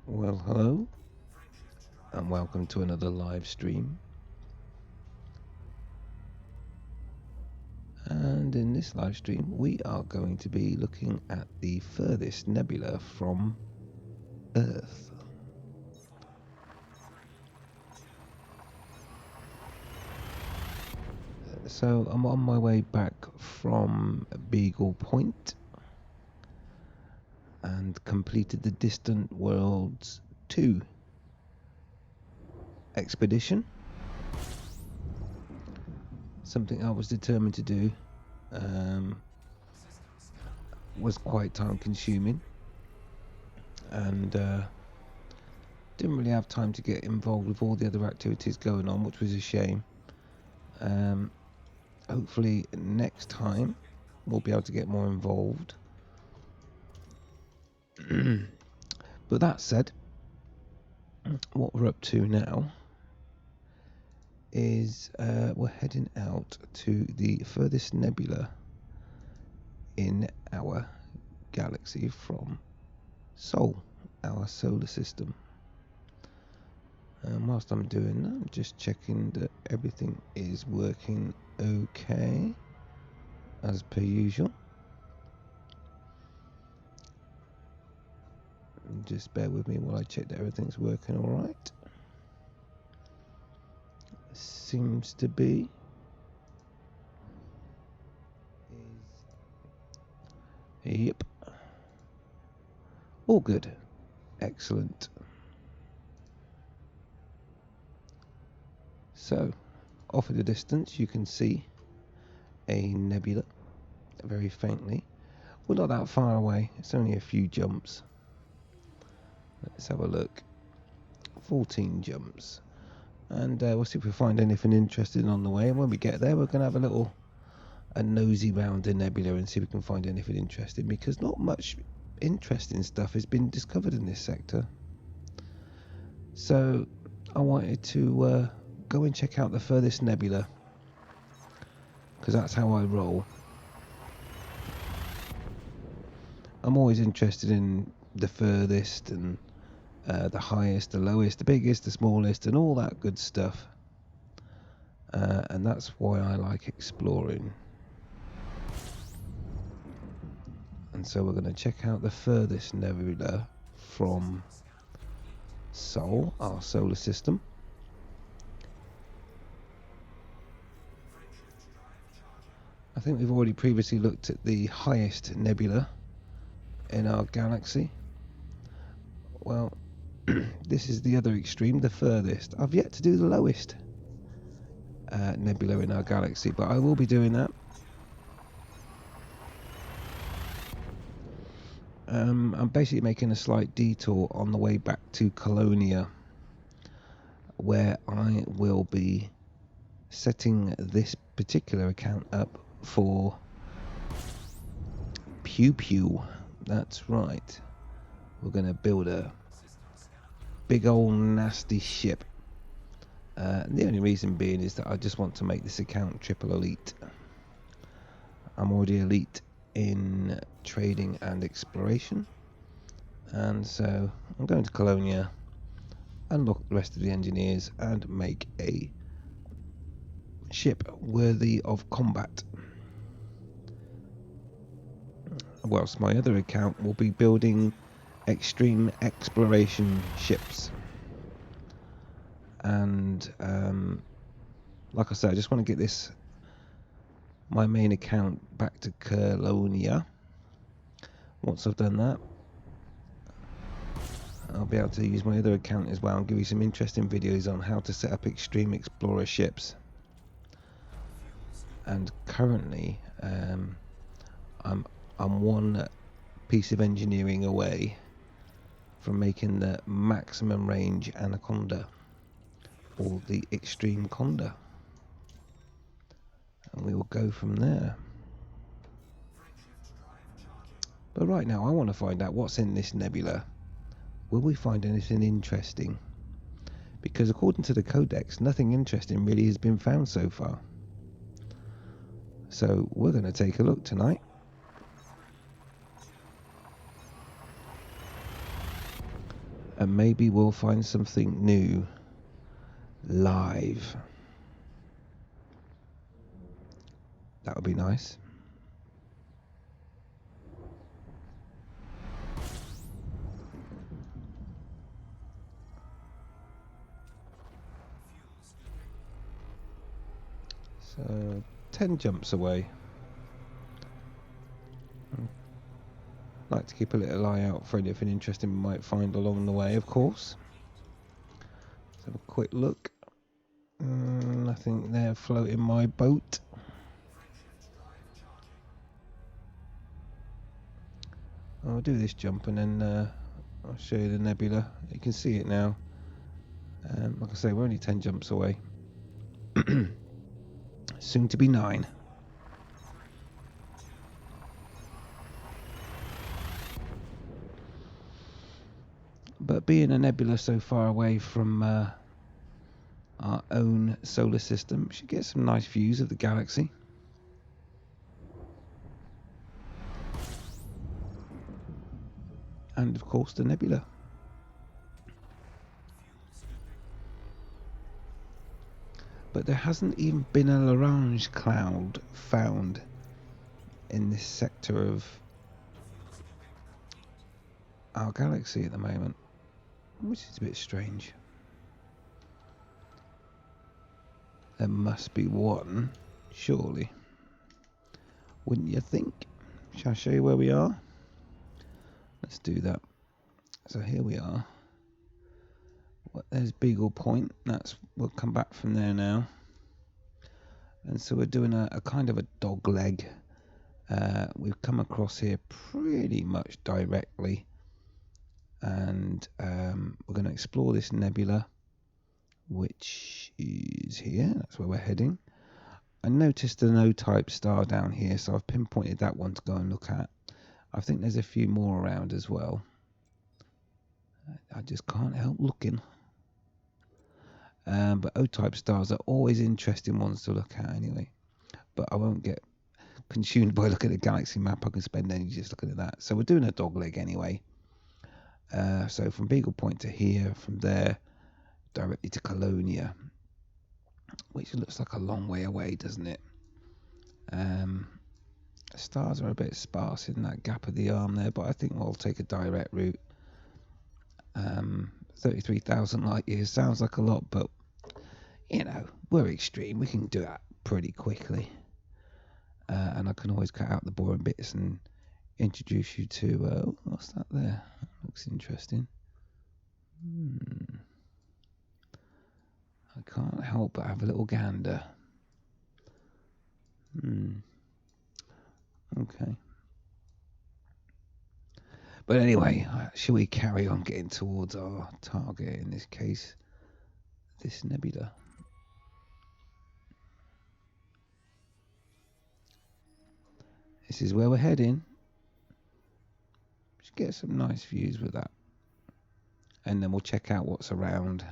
Well, hello, and welcome to another live stream. And in this live stream, we are going to be looking at the furthest nebula from Earth. So I'm on my way back from Beagle Point and completed the Distant Worlds 2 expedition. Something I was determined to do. Was quite time consuming and didn't really have time to get involved with all the other activities going on, which was a shame. Hopefully next time we'll be able to get more involved. But that said, what we're up to now is we're heading out to the furthest nebula in our galaxy from Sol, our solar system. And whilst I'm doing that, I'm just checking that everything is working okay, as per usual. Just bear with me while I check that everything's working alright. Seems to be. Yep. All good. Excellent. So, off in the distance you can see a nebula, very faintly. We're not that far away, it's only a few jumps. Let's have a look. 14 jumps. And we'll see if we find anything interesting on the way. And when we get there, we're going to have a nosy round the nebula and see if we can find anything interesting, because not much interesting stuff has been discovered in this sector. So I wanted to go and check out the furthest nebula, because that's how I roll. I'm always interested in the furthest and the highest, the lowest, the biggest, the smallest, and all that good stuff. And that's why I like exploring. And so we're going to check out the furthest nebula from Sol, our solar system. I think we've already previously looked at the highest nebula in our galaxy. Well, this is the other extreme, the furthest. I've yet to do the lowest nebula in our galaxy, but I will be doing that. I'm basically making a slight detour on the way back to Colonia, where I will be setting this particular account up for Pew Pew. That's right. We're going to build a big old nasty ship. The only reason being is that I just want to make this account triple elite. I'm already elite in trading and exploration, and so I'm going to Colonia, unlock the rest of the engineers, and make a ship worthy of combat. Whilst my other account will be building extreme exploration ships. And like I said, I just want to get my main account back to Colonia. Once I've done that, I'll be able to use my other account as well and give you some interesting videos on how to set up extreme explorer ships. And currently I'm one piece of engineering away from making the maximum range Anaconda, or the Extreme Conda, and we will go from there. But right now I want to find out what's in this nebula. Will we find anything interesting? Because according to the codex, nothing interesting really has been found so far. So we're going to take a look tonight. And maybe we'll find something new live. That would be nice. So 10 jumps away. Like to keep a little eye out for anything interesting we might find along the way, of course. Let's have a quick look. Nothing there floating my boat. I'll do this jump and then I'll show you the nebula. You can see it now. Like I say, we're only 10 jumps away. Soon to be 9. But being a nebula so far away from our own solar system, we should get some nice views of the galaxy. And of course the nebula. But there hasn't even been a Lagrange cloud found in this sector of our galaxy at the moment, which is a bit strange. There must be one, surely. Wouldn't you think? Shall I show you where we are? Let's do that. So here we are. There's Beagle Point. We'll come back from there now. And so we're doing a kind of a dog leg. We've come across here pretty much directly. And we're going to explore this nebula, which is here. That's where we're heading. I noticed the no-type star down here, so I've pinpointed that one to go and look at. I think there's a few more around as well. I just can't help looking. But O-type stars are always interesting ones to look at anyway. But I won't get consumed by looking at the galaxy map. I can spend energy just looking at that. So we're doing a dog leg anyway. So from Beagle Point to here, from there directly to Colonia, which looks like a long way away, doesn't it? Stars are a bit sparse in that gap of the arm there, but I think we'll take a direct route. 33,000 light years sounds like a lot, but you know, we're extreme. We can do that pretty quickly. And I can always cut out the boring bits and introduce you to what's that there? That looks interesting. I can't help but have a little gander. Okay. But anyway, shall we carry on getting towards our target, in this case, this nebula? This is where we're heading. Should get some nice views with that. And then we'll check out what's around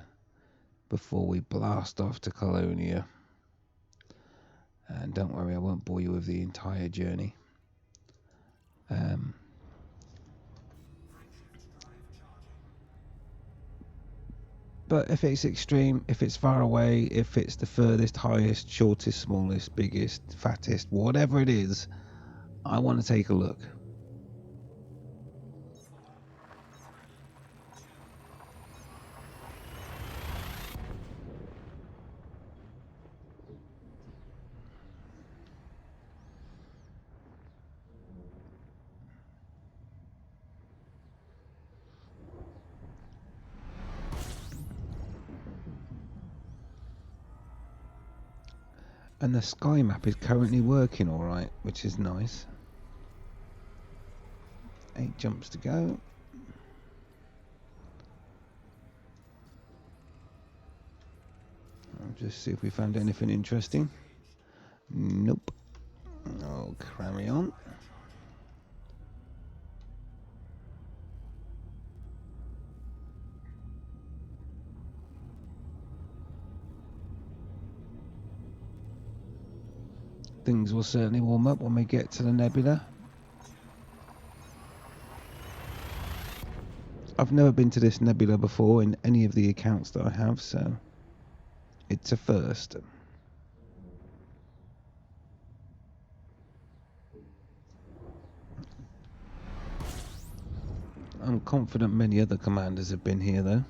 before we blast off to Colonia. And don't worry, I won't bore you with the entire journey. But if it's extreme, if it's far away, if it's the furthest, highest, shortest, smallest, biggest, fattest, whatever it is, I want to take a look. And the sky map is currently working all right, which is nice. 8 jumps to go. I'll just see if we found anything interesting. Nope. I'll carry on. Things will certainly warm up when we get to the nebula. I've never been to this nebula before in any of the accounts that I have, so it's a first. I'm confident many other commanders have been here, though.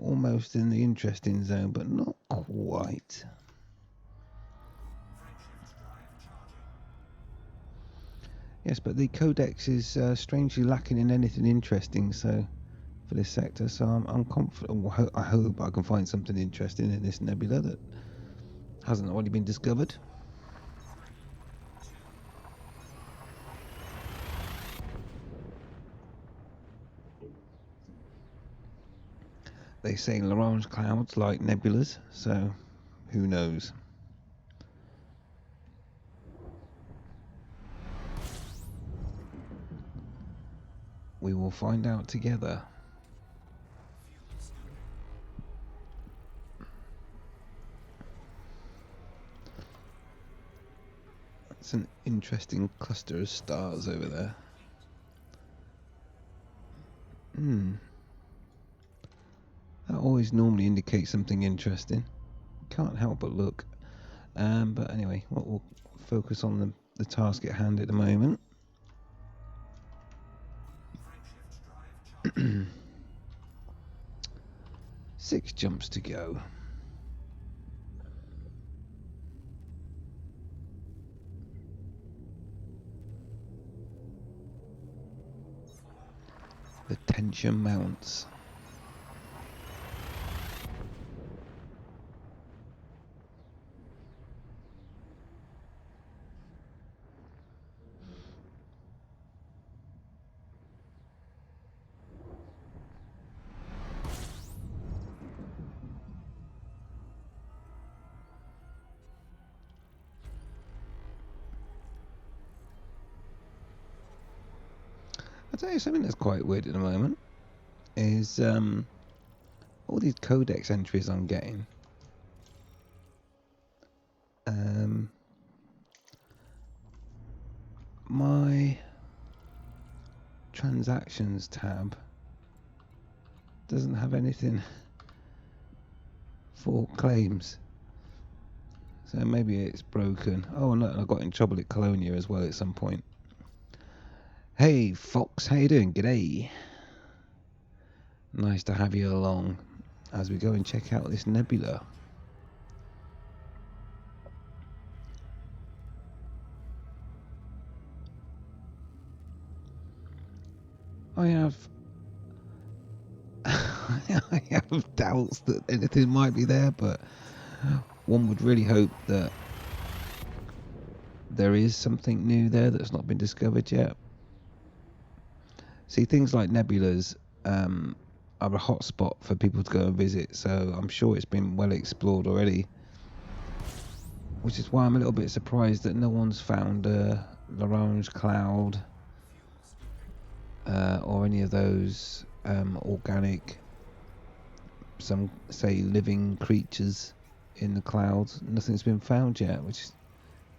Almost in the interesting zone, but not quite. Yes, but the codex is strangely lacking in anything interesting, so for this sector, so I'm confident. I hope I can find something interesting in this nebula that hasn't already been discovered. They say large clouds like nebulas, so who knows? We will find out together. It's an interesting cluster of stars over there. That always normally indicates something interesting. Can't help but look. But anyway, we'll focus on the task at hand at the moment. Six jumps to go. The tension mounts. I'll tell you something that's quite weird at the moment is all these codex entries I'm getting. My transactions tab doesn't have anything for claims, so maybe it's broken. Oh, and look, I got in trouble at Colonia as well at some point. Hey Fox, how you doing? G'day. Nice to have you along as we go and check out this nebula. I have I have doubts that anything might be there, but one would really hope that there is something new there that's not been discovered yet. See, things like nebulas are a hot spot for people to go and visit, so I'm sure it's been well explored already, which is why I'm a little bit surprised that no one's found a large cloud or any of those organic, some say living creatures in the clouds. Nothing's been found yet, which is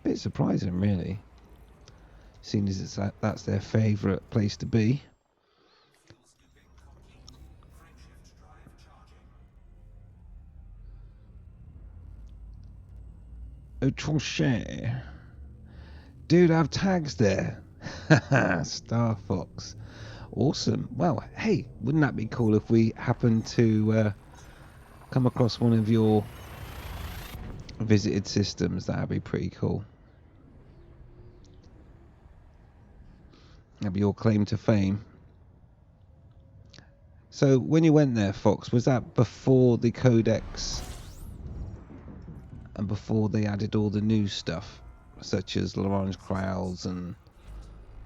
a bit surprising really, seeing as that's their favourite place to be. Oh, Tronchet. Dude, I have tags there. Star Fox. Awesome. Well, hey, wouldn't that be cool if we happened to come across one of your visited systems? That'd be pretty cool. That'd be your claim to fame. So when you went there, Fox, was that before the codex and before they added all the new stuff, such as large clouds and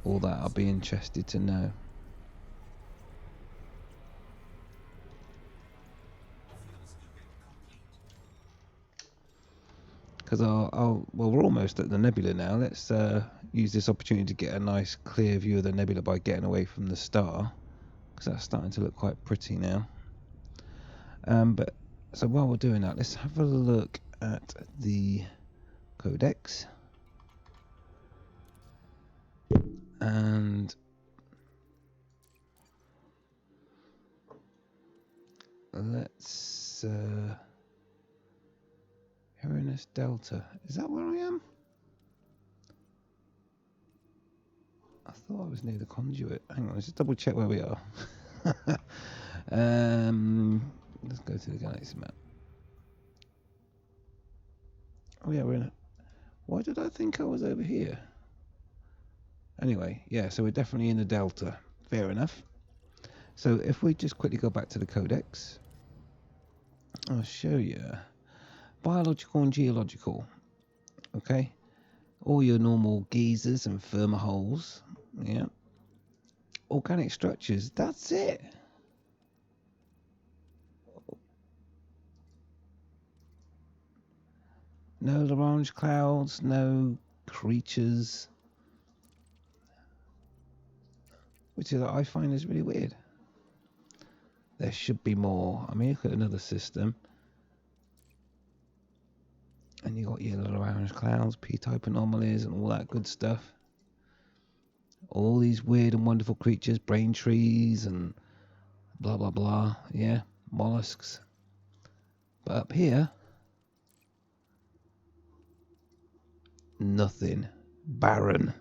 all that? I'll be interested to know. Because well, we're almost at the nebula now. Let's use this opportunity to get a nice clear view of the nebula by getting away from the star, because that's starting to look quite pretty now. But so while we're doing that, let's have a look at the codex. And let's Uranus Delta. Is that where I am? I thought I was near the conduit. Hang on, let's just double check where we are. Let's go to the galaxy map. Oh yeah, we're in it. Why did I think I was over here? Anyway, yeah, so we're definitely in the Delta. Fair enough. So if we just quickly go back to the codex, I'll show you. Biological and geological. Okay. All your normal geysers and thermoholes. Yeah. Organic structures. That's it. No Lagrange clouds, no creatures. Which is, I find is really weird. There should be more. I mean, look at another system. And you got your Lagrange clouds, P-type anomalies, and all that good stuff. All these weird and wonderful creatures, brain trees, and blah blah blah. Yeah, mollusks. But up here, nothing. Barren.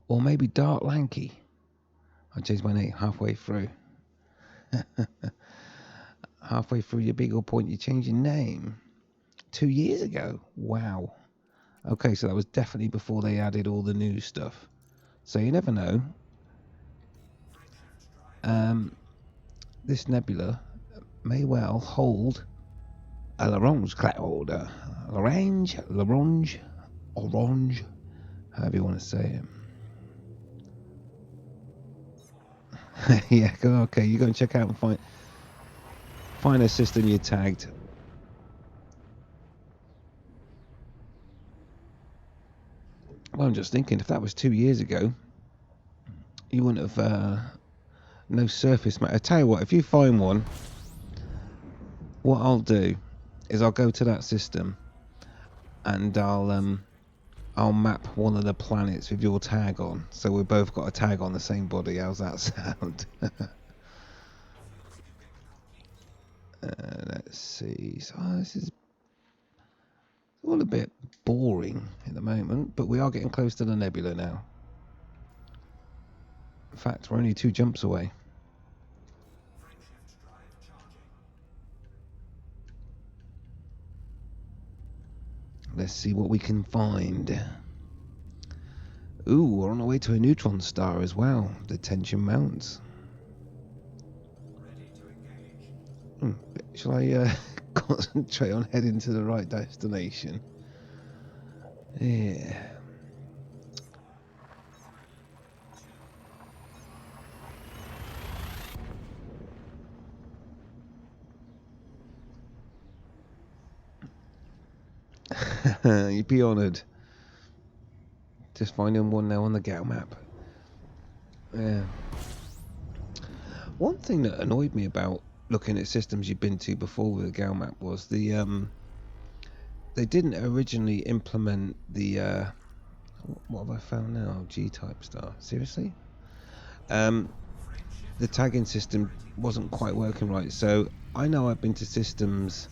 Or maybe Dark Lanky. I changed my name halfway through. Halfway through your big old point, you change your name. 2 years ago. Wow. Okay, so that was definitely before they added all the new stuff. So you never know. This nebula may well hold a Lagrange cloud. Lagrange, orange, however you want to say it. Yeah, okay, you go and check out and find a system you tagged. Well, I'm just thinking, if that was 2 years ago, you wouldn't have no surface matter. I tell you what, if you find one, what I'll do is I'll go to that system and I'll map one of the planets with your tag on, so we've both got a tag on the same body. How's that sound? Let's see. So this is all a bit boring at the moment, but we are getting close to the nebula now. In fact, we're only 2 jumps away. Let's see what we can find. Ooh, we're on our way to a neutron star as well. The tension mounts. Shall I concentrate on heading to the right destination? Yeah. You'd be honoured. Just finding one now on the Gal map. Yeah. One thing that annoyed me about looking at systems you've been to before with the Gal map was the they didn't originally implement the what have I found now? G-type star. Seriously? The tagging system wasn't quite working right. So I know I've been to systems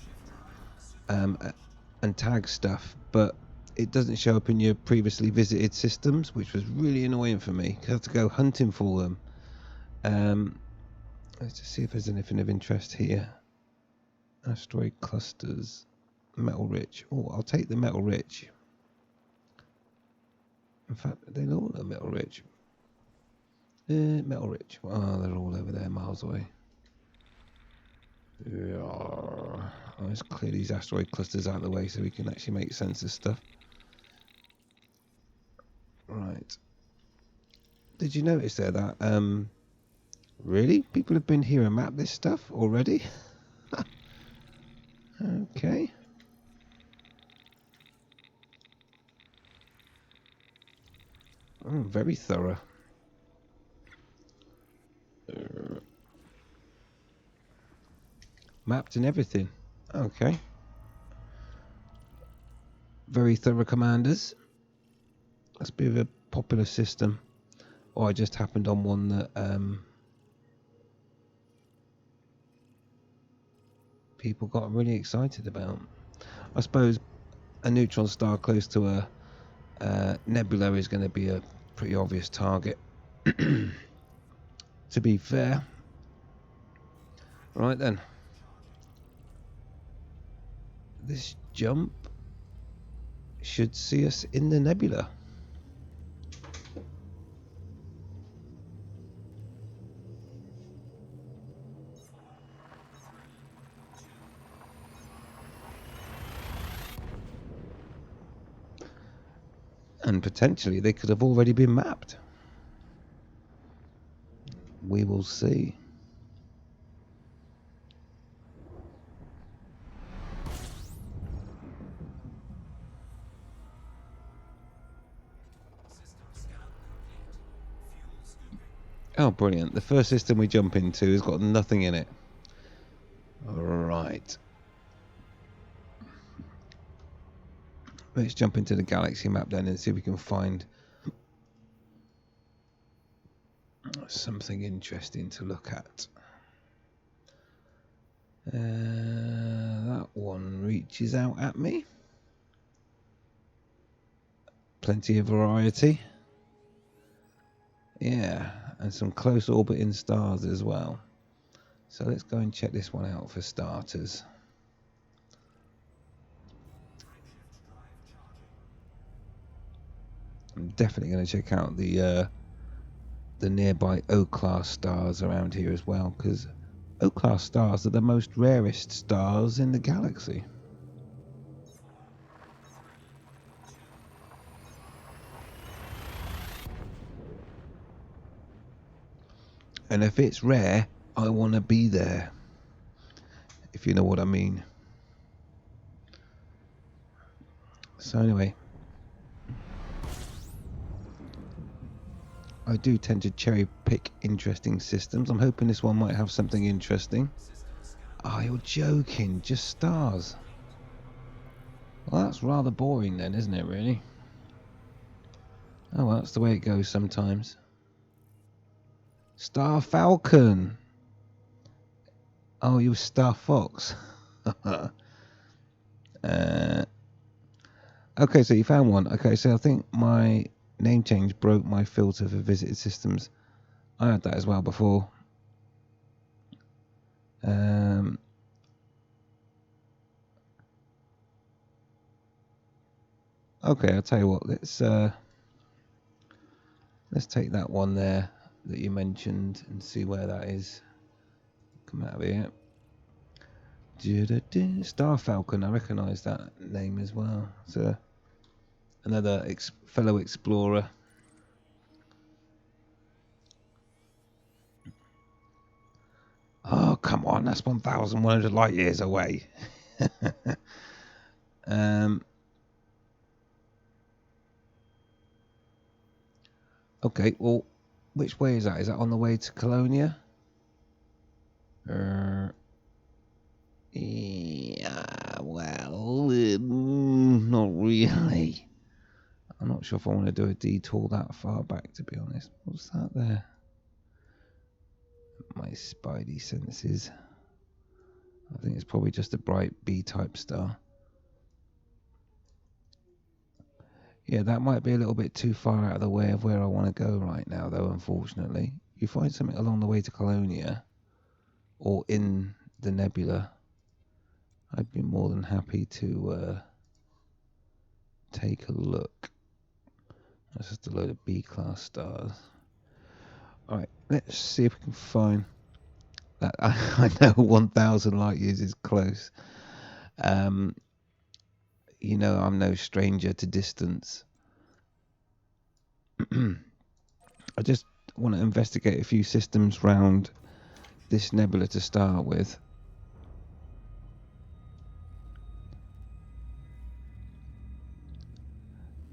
and tag stuff, but it doesn't show up in your previously visited systems, which was really annoying for me. I have to go hunting for them. Let's just see if there's anything of interest here. Asteroid clusters, metal rich. Oh, I'll take the metal rich. In fact, they all are metal rich. Metal rich. Oh, they're all over there, miles away. Let's clear these asteroid clusters out of the way so we can actually make sense of stuff. Right. Did you notice there that really people have been here and mapped this stuff already? Okay. Oh, very thorough. Mapped and everything. Okay. Very thorough, commanders. That's a bit of a popular system. Or I just happened on one that people got really excited about. I suppose a neutron star close to a nebula is going to be a pretty obvious target. To be fair. Right then. This jump should see us in the nebula. And potentially they could have already been mapped. We will see. Oh, brilliant. The first system we jump into has got nothing in it. Right. Let's jump into the galaxy map then and see if we can find something interesting to look at. That one reaches out at me. Plenty of variety. Yeah, and some close orbiting stars as well. So let's go and check this one out for starters. I'm definitely going to check out the nearby O-class stars around here as well, because O-class stars are the most rarest stars in the galaxy. And if it's rare, I want to be there, if you know what I mean. So anyway, I do tend to cherry pick interesting systems. I'm hoping this one might have something interesting. Oh, you're joking, just stars. Well, that's rather boring then, isn't it, really? Oh, well, that's the way it goes sometimes. Star Falcon. Oh, you were Star Fox. Okay, so you found one. Okay, so I think my name change broke my filter for visited systems. I had that as well before. Okay, I'll tell you what. Let's take that one there that you mentioned and see where that is. Come out of here. Star Falcon. I recognise that name as well. So another fellow explorer. Oh, come on, that's 1,100 light years away. Okay, well, which way is that? Is that on the way to Colonia? Yeah, well, not really. I'm not sure if I want to do a detour that far back, to be honest. What's that there? My spidey senses. I think it's probably just a bright B-type star. Yeah, that might be a little bit too far out of the way of where I want to go right now, though, unfortunately. You find something along the way to Colonia or in the Nebula, I'd be more than happy to take a look. That's just a load of B-class stars. Alright, let's see if we can find that. I know 1,000 light years is close. You know, I'm no stranger to distance. I just want to investigate a few systems round this nebula to start with.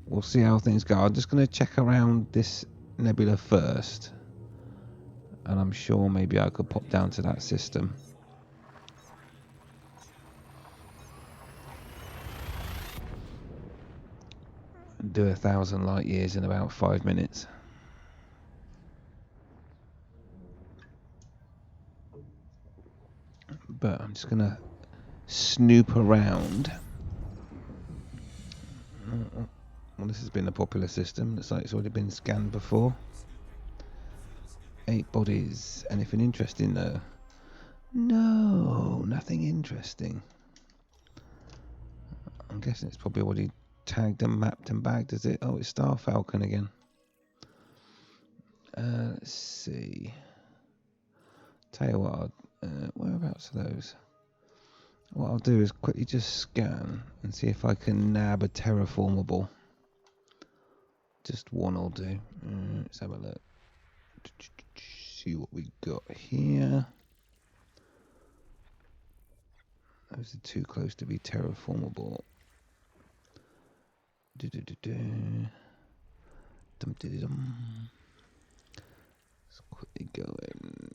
We'll see how things go. I'm just going to check around this nebula first, and I'm sure maybe I could pop down to that system. do 1,000 light years in about 5 minutes. But I'm just gonna snoop around. Well, this has been a popular system. Looks like it's already been scanned before. 8 bodies. Anything interesting though? No, nothing interesting. I'm guessing it's probably already tagged and mapped and bagged, is it? Oh, it's Star Falcon again. Let's see. Tell you what, whereabouts are those? What I'll do is quickly just scan and see if I can nab a terraformable. Just one will do. Let's have a look. See what we got here. Those are too close to be terraformable. Let's quickly go in.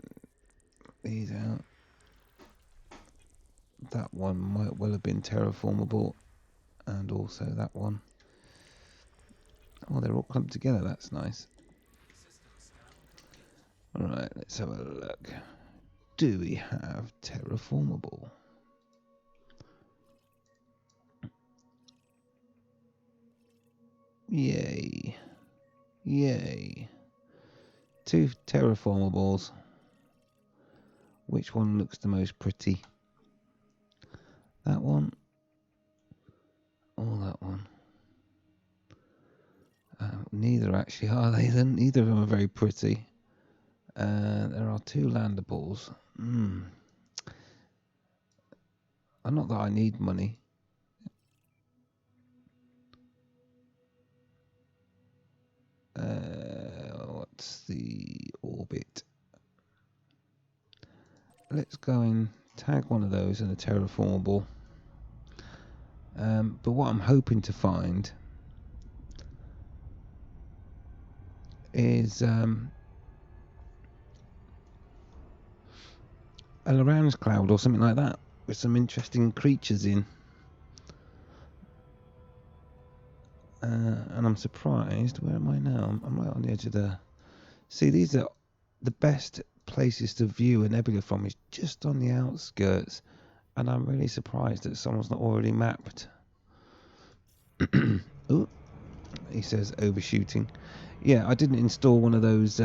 These out. That one might well have been terraformable, and also that one. Oh, they're all clumped together. That's nice. Alright, let's have a look. Do we have terraformable? Yay. Yay. 2 terraformables. Which one looks the most pretty? That one? Or that one? Neither actually are they then. Neither of them are very pretty. There are 2 landables. Not that I need money. What's the orbit? Let's go and tag one of those in a terraformable. But what I'm hoping to find is a Lorentz cloud or something like that with some interesting creatures in. And I'm surprised. Where am I now? I'm right on the edge of the... See, these are the best places to view a nebula from, is just on the outskirts. And I'm really surprised that someone's not already mapped. Ooh, he says overshooting. Yeah, I didn't install one of those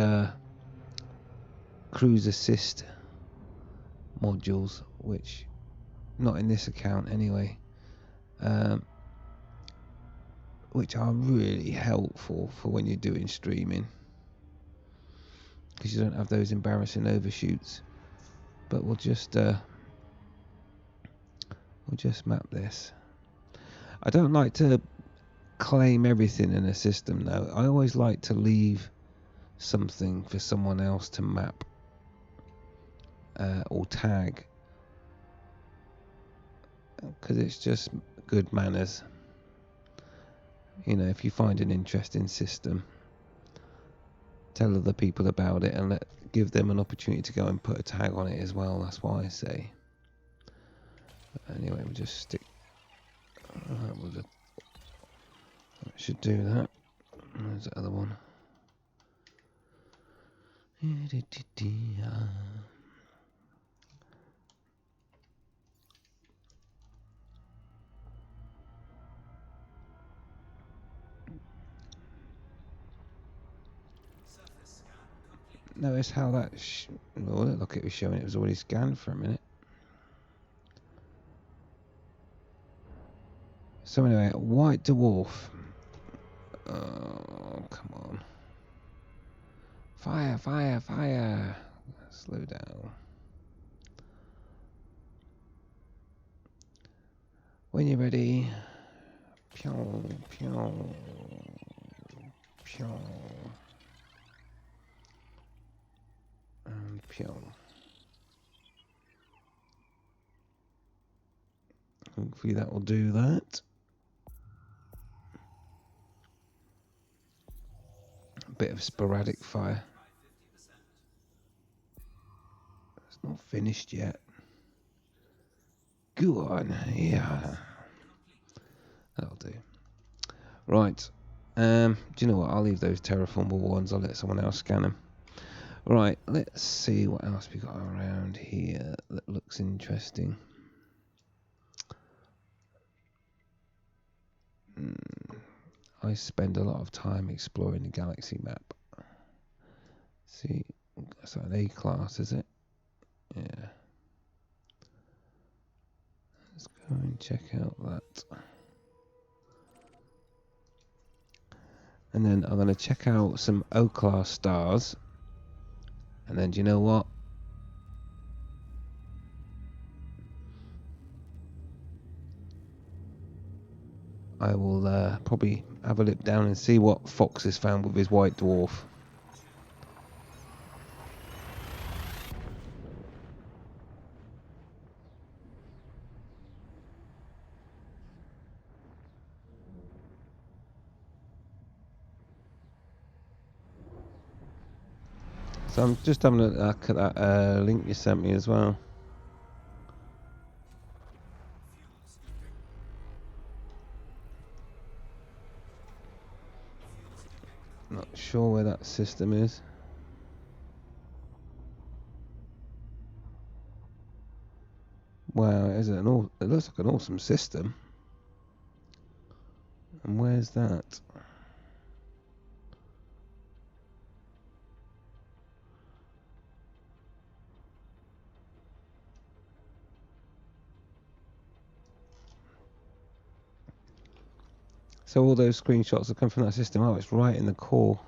cruise assist modules, which... Not in this account anyway. Which are really helpful for when you're doing streaming, because you don't have those embarrassing overshoots. But we'll just map this. I don't like to claim everything in a system though. I always like to leave something for someone else to map or tag, because it's just good manners. You know, if you find an interesting system, tell other people about it and give them an opportunity to go and put a tag on it as well. That's what I say. But anyway, we'll just stick. That should do that. There's the other one. Notice how that... well, look, it was showing it was already scanned for a minute. So anyway, white dwarf. Oh, come on. Fire, fire, fire. Slow down. When you're ready. Pew, pew, pew. And pew. Hopefully that will do that. A bit of sporadic fire. It's not finished yet. Go on, yeah. That'll do. Right. Do you know what? I'll leave those terraformable ones. I'll let someone else scan them. Right, let's see what else we got around here that looks interesting. I spend a lot of time exploring the galaxy map. See, that's an A class, is it? Yeah. Let's go and check out that. And then I'm going to check out some O class stars. And then, do you know what? I will probably have a look down and see what Fox has found with his white dwarf. So I'm just having a look at that link you sent me as well. Not sure where that system is. Wow, it looks like an awesome system. And where's that? So all those screenshots that come from that system, oh, it's right in the core.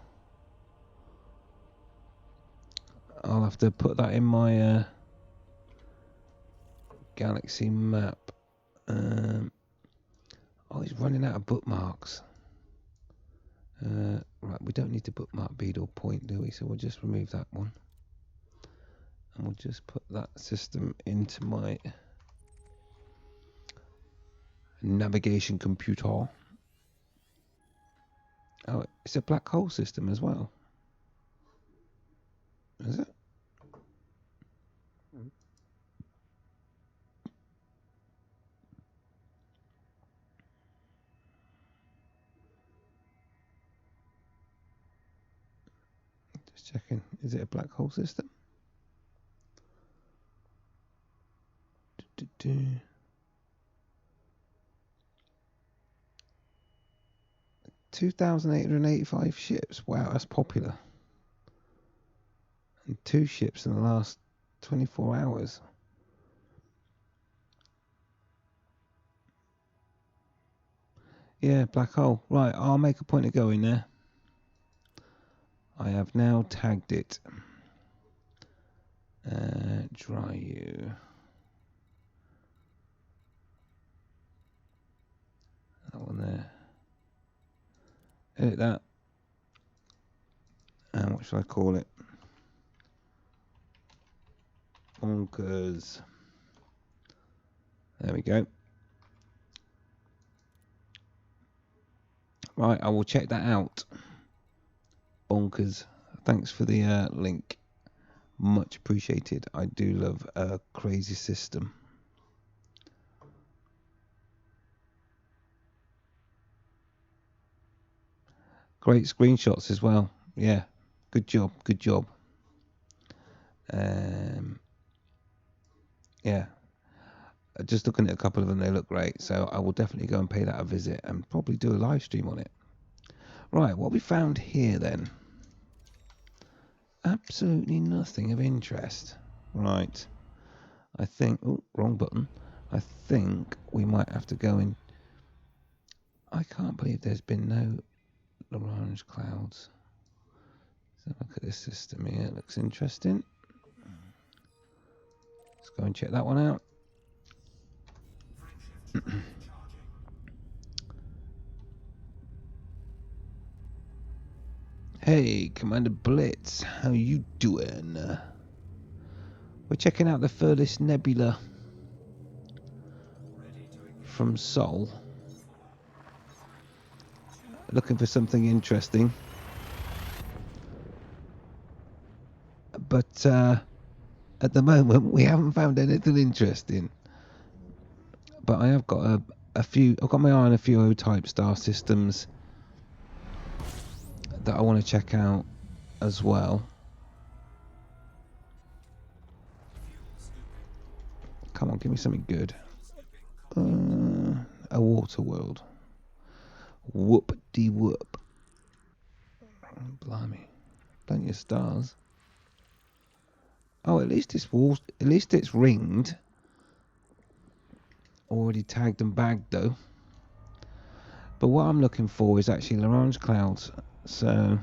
I'll have to put that in my galaxy map. Oh, he's running out of bookmarks. Right, we don't need to bookmark Beetle Point, do we? So we'll just remove that one. And we'll just put that system into my navigation computer. Oh, it's a black hole system as well. Is it? Just checking. Is it a black hole system? 2,885 ships. Wow, that's popular. And 2 ships in the last 24 hours. Yeah, black hole. Right, I'll make a point of going there. I have now tagged it. Dry you. That one there. Edit that. And what should I call it? Bonkers. There we go. Right, I will check that out. Bonkers. Thanks for the link. Much appreciated. I do love a crazy system. Great screenshots as well. Yeah, good job. Good job. Yeah, just looking at a couple of them, they look great. So I will definitely go and pay that a visit and probably do a live stream on it. Right, what we found here then? Absolutely nothing of interest. Right, I think. Oh, wrong button. I think we might have to go in. I can't believe there's been no orange clouds. Let's look at this system here. It looks interesting. Let's go and check that one out. Hey, Commander Blitz, how you doing? We're checking out the furthest Nebula from Sol. Looking for something interesting. But at the moment, we haven't found anything interesting. But I have got a few. I've got my eye on a few O-type star systems. that I want to check out as well. Come on, give me something good. A water world. Whoop-de-whoop. Blimey. Plenty of stars. Oh, at least it's ringed. Already tagged and bagged though. But what I'm looking for is actually Lagrange clouds. So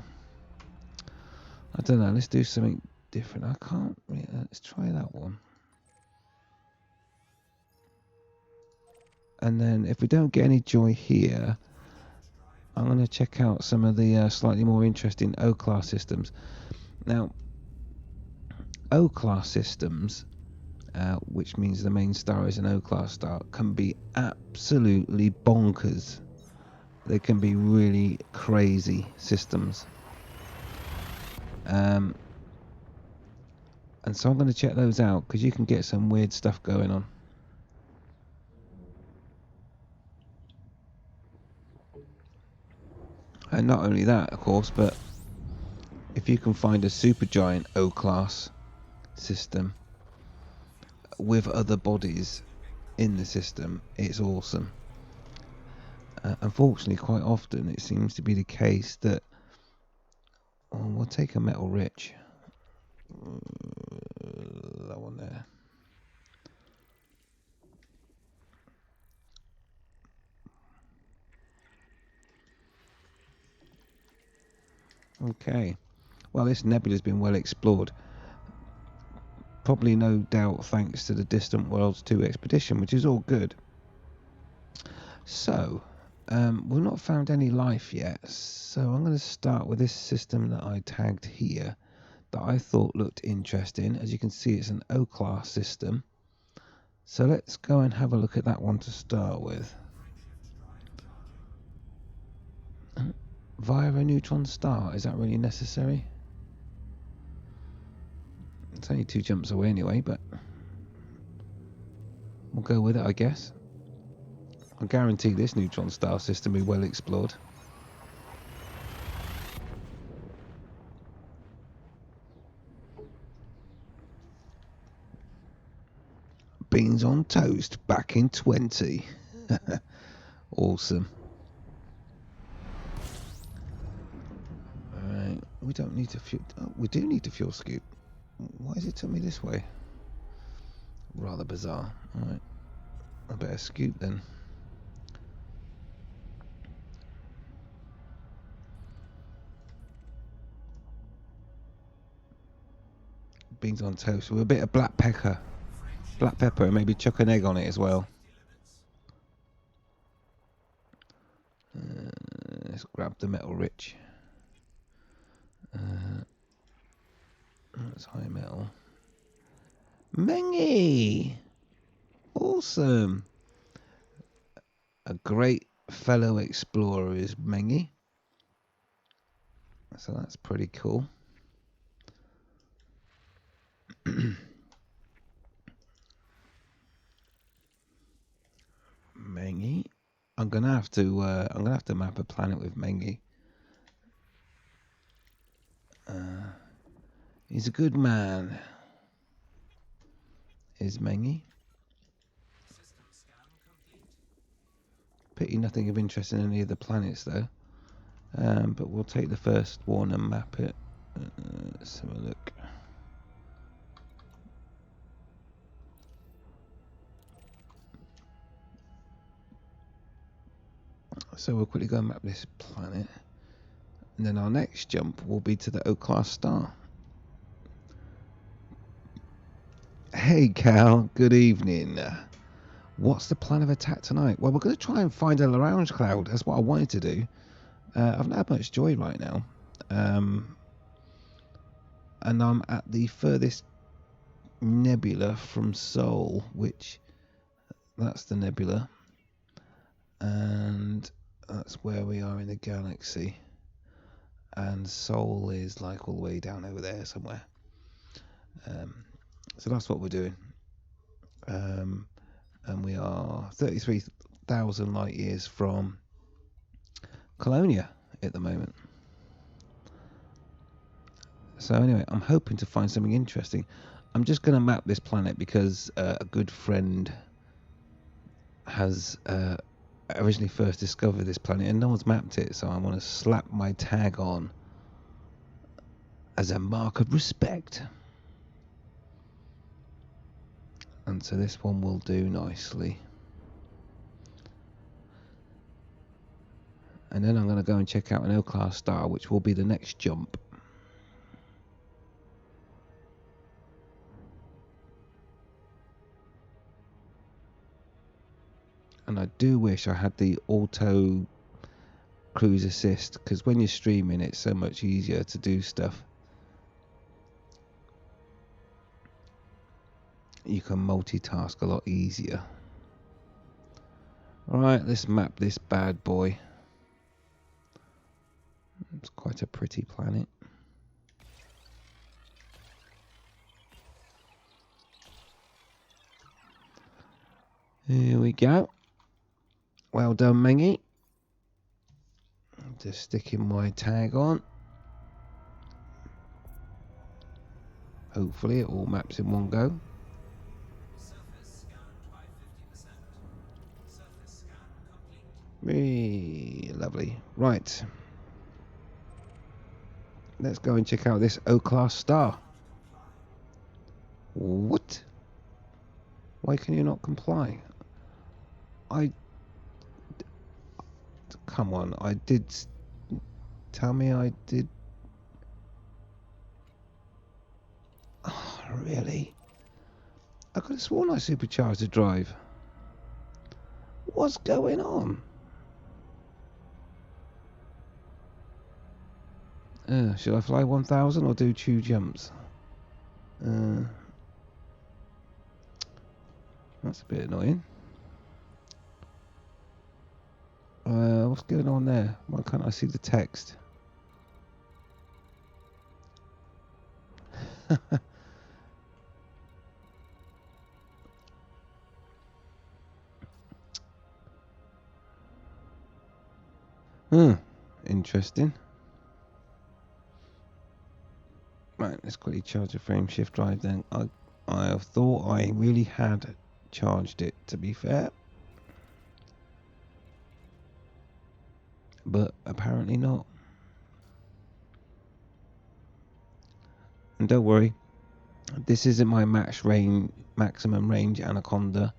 I don't know. Let's do something different. I can't. Let's try that one. And then if we don't get any joy here, I'm going to check out some of the slightly more interesting O-class systems. Now, O-class systems, which means the main star is an O-class star, can be absolutely bonkers. They can be really crazy systems. And so I'm going to check those out because you can get some weird stuff going on. And not only that, of course, but if you can find a supergiant O-class system with other bodies in the system, it's awesome. Unfortunately, quite often it seems to be the case that we'll take a metal rich. That one there. Okay. Well, this nebula has been well explored. Probably no doubt thanks to the Distant Worlds 2 expedition, which is all good. So, we've not found any life yet, so I'm going to start with this system that I tagged here that I thought looked interesting. As you can see, it's an O-class system. So let's go and have a look at that one to start with. Via a neutron star, is that really necessary? It's only 2 jumps away anyway, but we'll go with it, I guess. I guarantee this neutron star system will be well explored. Beans on toast back in 20. Awesome. Alright, we don't need to fuel. Oh, we do need to fuel scoop. Why has it took me this way? Rather bizarre. Alright, I better scoop then. Beans on toast with a bit of black pepper. Black pepper and maybe chuck an egg on it as well. Let's grab the metal rich. That's high metal. Mengi! Awesome! A great fellow explorer is Mengi. So that's pretty cool. Mengi. I'm gonna have to map a planet with Mengi. He's a good man. Is Mengi. Pity nothing of interest in any of the planets though. But we'll take the first one and map it. Let's have a look. So we'll quickly go and map this planet. And then our next jump will be to the O-class star. Hey Cal, good evening. What's the plan of attack tonight? Well, we're going to try and find a Lagrange cloud. That's what I wanted to do. I've not had much joy right now. And I'm at the furthest nebula from Sol, which that's the nebula. And that's where we are in the galaxy. And Sol is like all the way down over there somewhere. So that's what we're doing. And we are 33,000 light years from Colonia at the moment. So anyway, I'm hoping to find something interesting. I'm just going to map this planet because a good friend has originally first discovered this planet and no one's mapped it, so I want to slap my tag on as a mark of respect. And so this one will do nicely. And then I'm going to go and check out an O-class star, which will be the next jump. And I do wish I had the auto cruise assist, because when you're streaming it's so much easier to do stuff. You can multitask a lot easier. Alright, let's map this bad boy. It's quite a pretty planet. Here we go. Well done, Mengi. Just sticking my tag on. Hopefully it all maps in one go. Lovely. Right. Let's go and check out this O-class star. What? Why can you not comply? Come on, I did... Tell me I did... Oh, really? I could have sworn I supercharged the drive. What's going on? Should I fly 1000 or do 2 jumps? That's a bit annoying. What's going on there? Why can't I see the text? Interesting. Right, let's quickly charge the frame shift drive then. I thought I really had charged it, to be fair. But apparently not. And don't worry, this isn't my maximum range anaconda.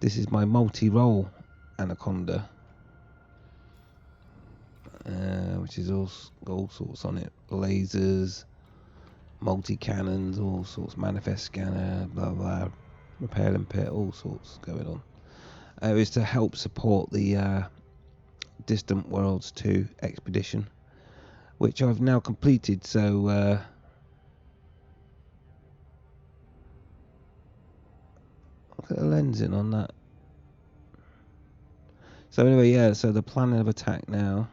This is my multi-role anaconda, which is all sorts on it. Lasers, multi-cannons, all sorts, manifest scanner, blah blah, repair and pit, all sorts going on. It was to help support the Distant Worlds 2 expedition, which I've now completed, so look at the lensing on that. So anyway, yeah, so the plan of attack now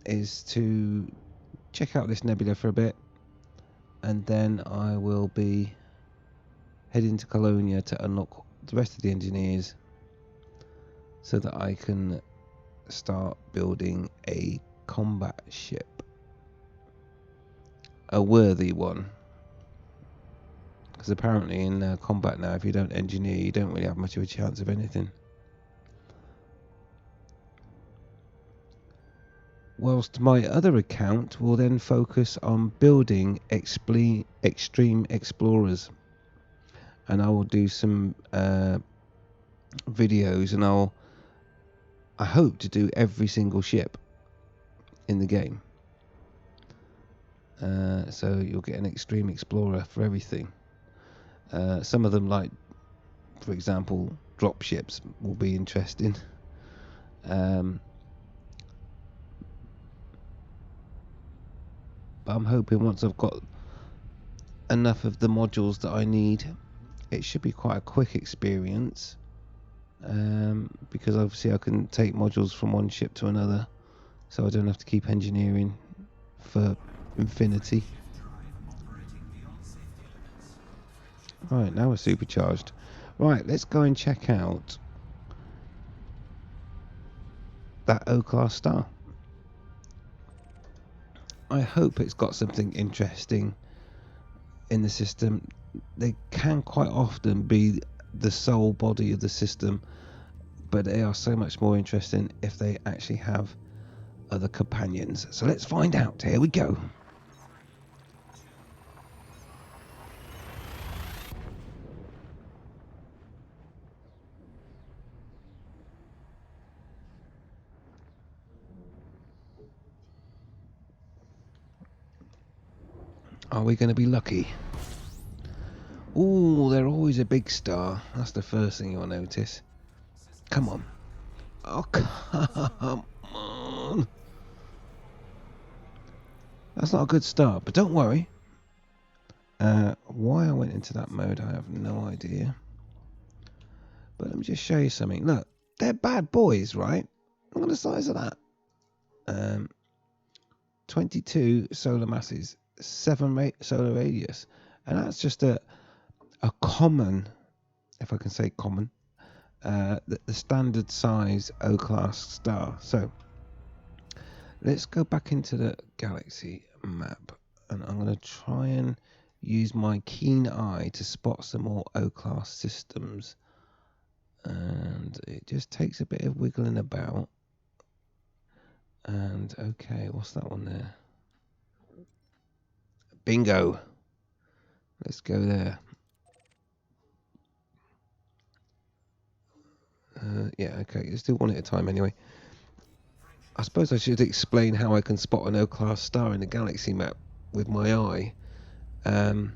is to check out this nebula for a bit, and then I will be heading to Colonia to unlock the rest of the engineers so that I can start building a combat ship, a worthy one, because apparently in combat now, if you don't engineer, you don't really have much of a chance of anything. Whilst my other account will then focus on building extreme explorers, and I will do some videos, and I hope to do every single ship in the game. So you'll get an extreme explorer for everything. Some of them, like for example drop ships, will be interesting. But I'm hoping once I've got enough of the modules that I need, it should be quite a quick experience, because obviously I can take modules from one ship to another, so I don't have to keep engineering for infinity. Right, now we're supercharged. Right, let's go and check out that O-class star. I hope it's got something interesting in the system. They can quite often be the sole body of the system, but they are so much more interesting if they actually have other companions. So let's find out. Here we go. Are we going to be lucky? Ooh, they're always a big star. That's the first thing you'll notice. Come on. Oh, come on. That's not a good start, but don't worry. Why I went into that mode, I have no idea. But let me just show you something. Look, they're bad boys, right? Look at the size of that. 22 solar masses, 7 solar radius. And that's just a common, if I can say common, the standard size O-class star. So let's go back into the galaxy map, and I'm going to try and use my keen eye to spot some more O-class systems. And it just takes a bit of wiggling about. And okay, what's that one there? Bingo. Let's go there. Yeah, okay, let's do one at a time anyway. I suppose I should explain how I can spot an O-class star in the galaxy map with my eye. It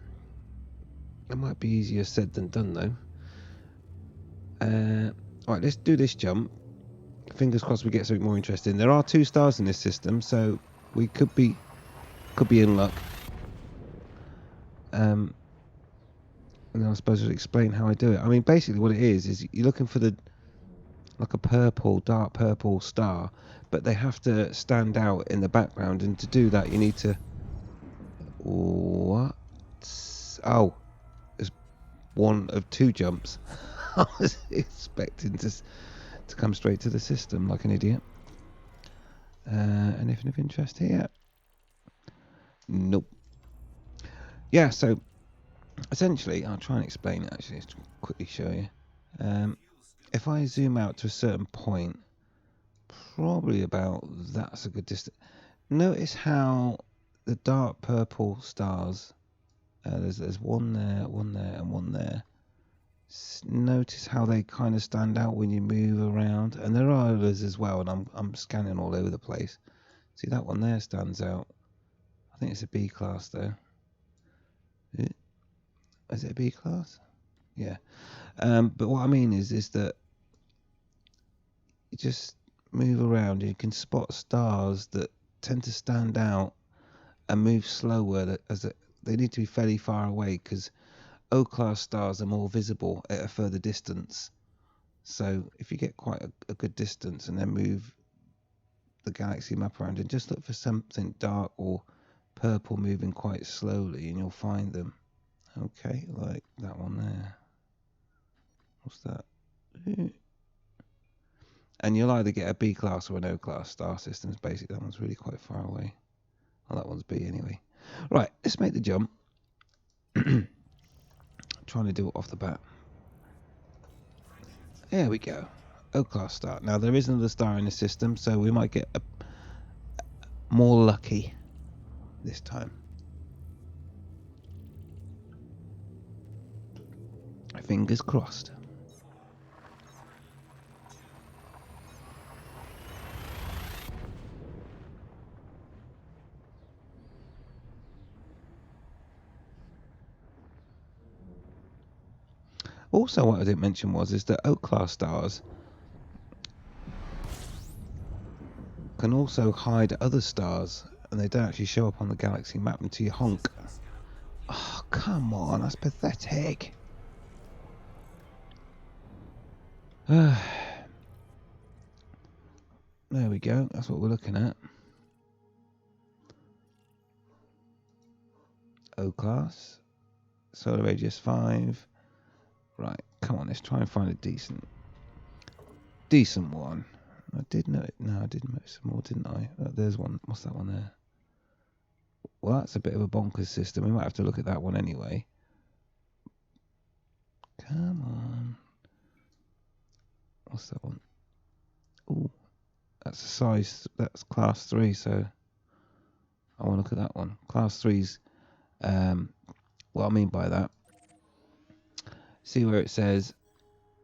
might be easier said than done though. Alright, let's do this jump. Fingers crossed we get something more interesting. There are 2 stars in this system, so we could be in luck. And then I suppose I'll explain how I do it. I mean, basically what it is you're looking for like a purple, dark purple star, but they have to stand out in the background, and to do that you need to... What? Oh, there's one of 2 jumps. I was expecting to come straight to the system like an idiot. Anything of interest here? Nope. Yeah, so essentially, I'll try and explain it actually, just quickly show you. If I zoom out to a certain point, probably about that's a good distance. Notice how the dark purple stars, there's one there, and one there. Notice how they kind of stand out when you move around, and there are others as well, and I'm scanning all over the place. See, that one there stands out. I think it's a B class though. Is it a B class? Yeah. But what I mean is that you just move around and you can spot stars that tend to stand out and move slower, they need to be fairly far away, because O-class stars are more visible at a further distance. So if you get quite a good distance and then move the galaxy map around and just look for something dark or purple moving quite slowly, and you'll find them. Okay, like that one there. What's that? And you'll either get a B class or an O class star systems. Basically, that one's really quite far away. Well, that one's B anyway. Right, let's make the jump. Trying to do it off the bat. There we go. O class star. Now there is another star in the system, so we might get more lucky this time. Fingers crossed. Also, what I didn't mention is that O-class stars can also hide other stars, and they don't actually show up on the galaxy map until you honk. Oh, come on, that's pathetic. There we go, that's what we're looking at. O-class, solar radius 5. Right, come on, let's try and find a decent one. I did know it. No, I did notice some more, didn't I? There's one. What's that one there? Well, that's a bit of a bonkers system. We might have to look at that one anyway. Come on. What's that one? Oh, that's a size. That's class 3. So I want to look at that one. Class 3's. What I mean by that. See where it says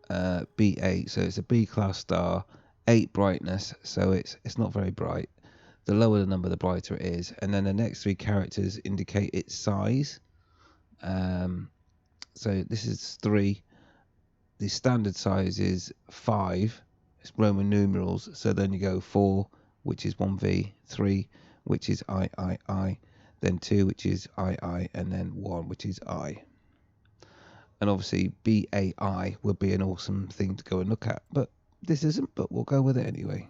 B8. So it's a B class star, 8 brightness. So it's not very bright. The lower the number, the brighter it is. And then the next 3 characters indicate its size. So this is 3. The standard size is 5. It's Roman numerals. So then you go 4, which is 1V, 3, which is I, then 2, which is I, and then 1, which is I. And obviously BAI would be an awesome thing to go and look at, but this isn't, but we'll go with it anyway.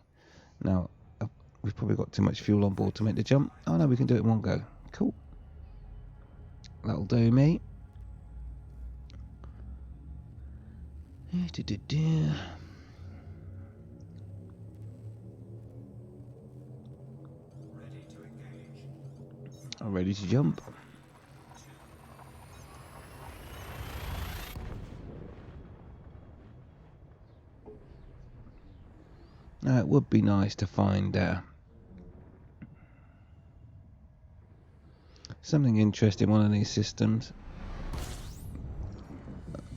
Now, we've probably got too much fuel on board to make the jump. Oh no, we can do it in one go. Cool. That'll do me. Ready to engage. I'm ready to jump. Now it would be nice to find something interesting in one of these systems.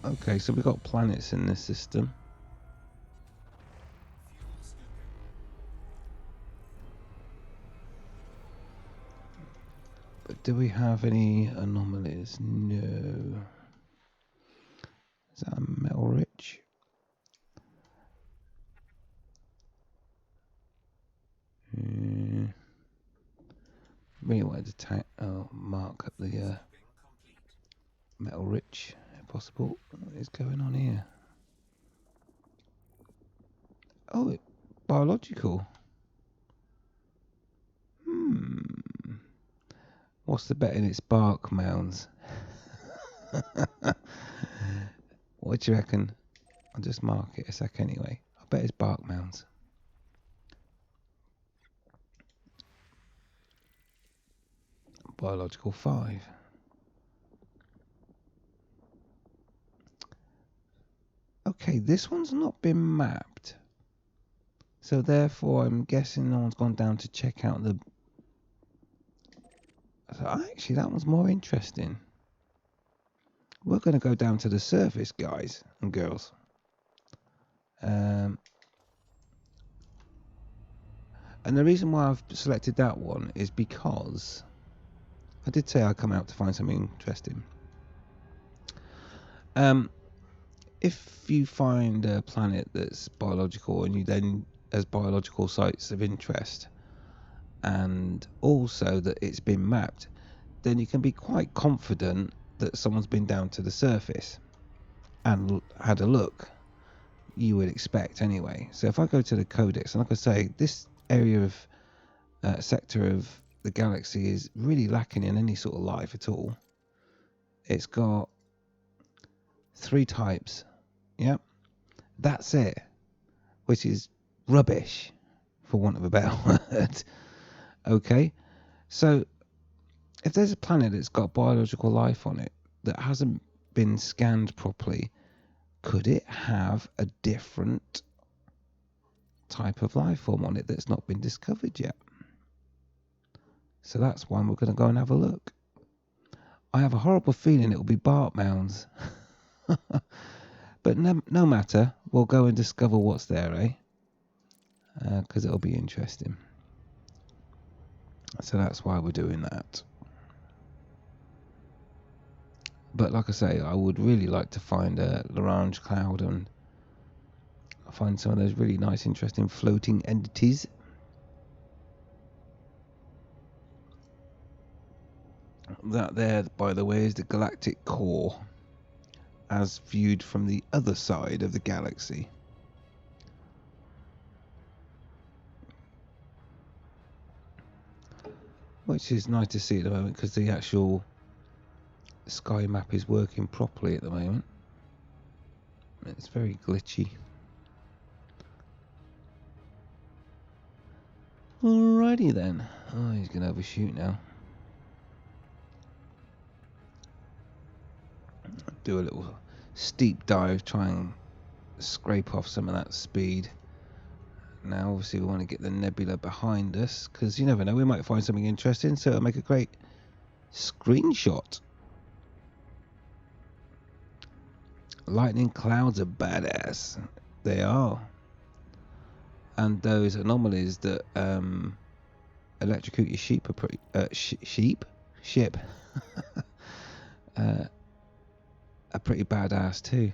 Okay, so we've got planets in this system. But do we have any anomalies? No. Is that a metal rich? Really wanted to mark up the metal rich if possible. What is going on here? Oh, biological. What's the bet in its bark mounds? What do you reckon? I'll just mark it a sec anyway. I bet it's bark mounds. Biological 5. Okay, this one's not been mapped. So therefore I'm guessing no one's gone down to check out the... So actually that one's more interesting. We're going to go down to the surface, guys and girls. And the reason why I've selected that one is because I did say I'd come out to find something interesting. If you find a planet that's biological and you then has biological sites of interest and also that it's been mapped, then you can be quite confident that someone's been down to the surface and had a look. You would expect anyway. So if I go to the codex, and like I say, this area of sector of the galaxy is really lacking in any sort of life at all. It's got 3 types. Yep, that's it, which is rubbish for want of a better word. Okay, so if there's a planet that's got biological life on it that hasn't been scanned properly, could it have a different type of life form on it that's not been discovered yet? So that's why we're going to go and have a look. I have a horrible feeling it will be bark mounds. But no matter, we'll go and discover what's there, eh? Because it'll be interesting. So that's why we're doing that. But like I say, I would really like to find a L'Orange cloud and find some of those really nice, interesting floating entities. That there, by the way, is the galactic core, as viewed from the other side of the galaxy. Which is nice to see at the moment because the actual sky map is working properly at the moment. It's very glitchy. Alrighty then. Oh, he's going to overshoot now. do a little steep dive, try and scrape off some of that speed. Now obviously we want to get the nebula behind us, because you never know, we might find something interesting, so it'll make a great screenshot. Lightning clouds are badass. They are. And those anomalies that electrocute your sheep are pretty ship are pretty badass too.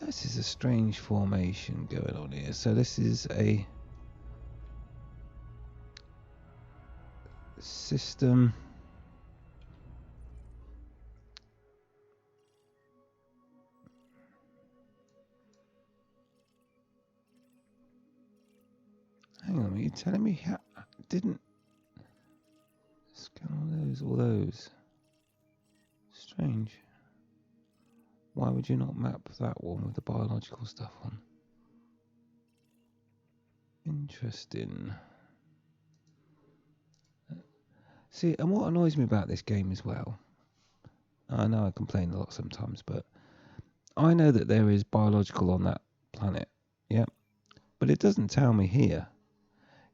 This is a strange formation going on here. So this is a system. Hang on, are you telling me how I didn't scan all those? Strange. Why would you not map that one with the biological stuff on? Interesting. See, and what annoys me about this game as well, I know I complain a lot sometimes, but I know that there is biological on that planet, yeah, but it doesn't tell me here.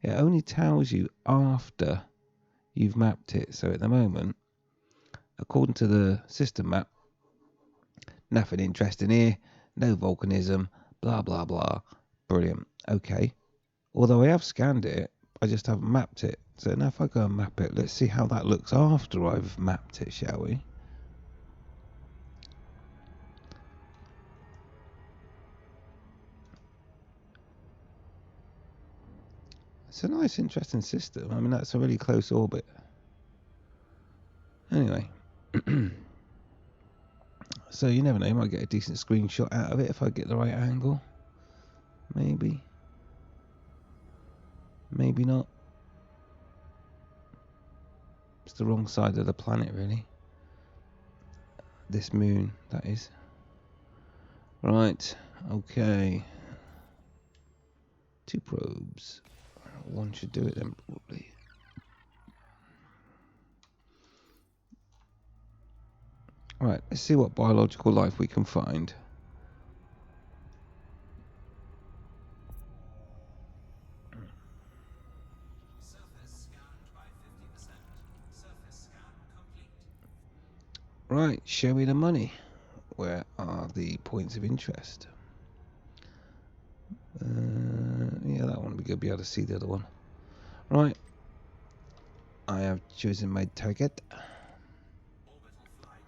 It only tells you after you've mapped it. So at the moment, according to the system map, nothing interesting here, no volcanism, blah blah blah. Brilliant. Okay. Although I have scanned it, I just haven't mapped it. So now if I go and map it, let's see how that looks after I've mapped it, shall we? It's a nice, interesting system. I mean, that's a really close orbit. Anyway. So you never know, you might get a decent screenshot out of it if I get the right angle. Maybe. Maybe not. It's the wrong side of the planet, really. This moon, that is. Right, okay. 2 probes. One should do it then, probably. Right, let's see what biological life we can find. Surface scanned by 50%. Surface scan complete. Right, show me the money. Where are the points of interest? Yeah, that one would be good. Be able to see the other one. Right. I have chosen my target. Orbital flight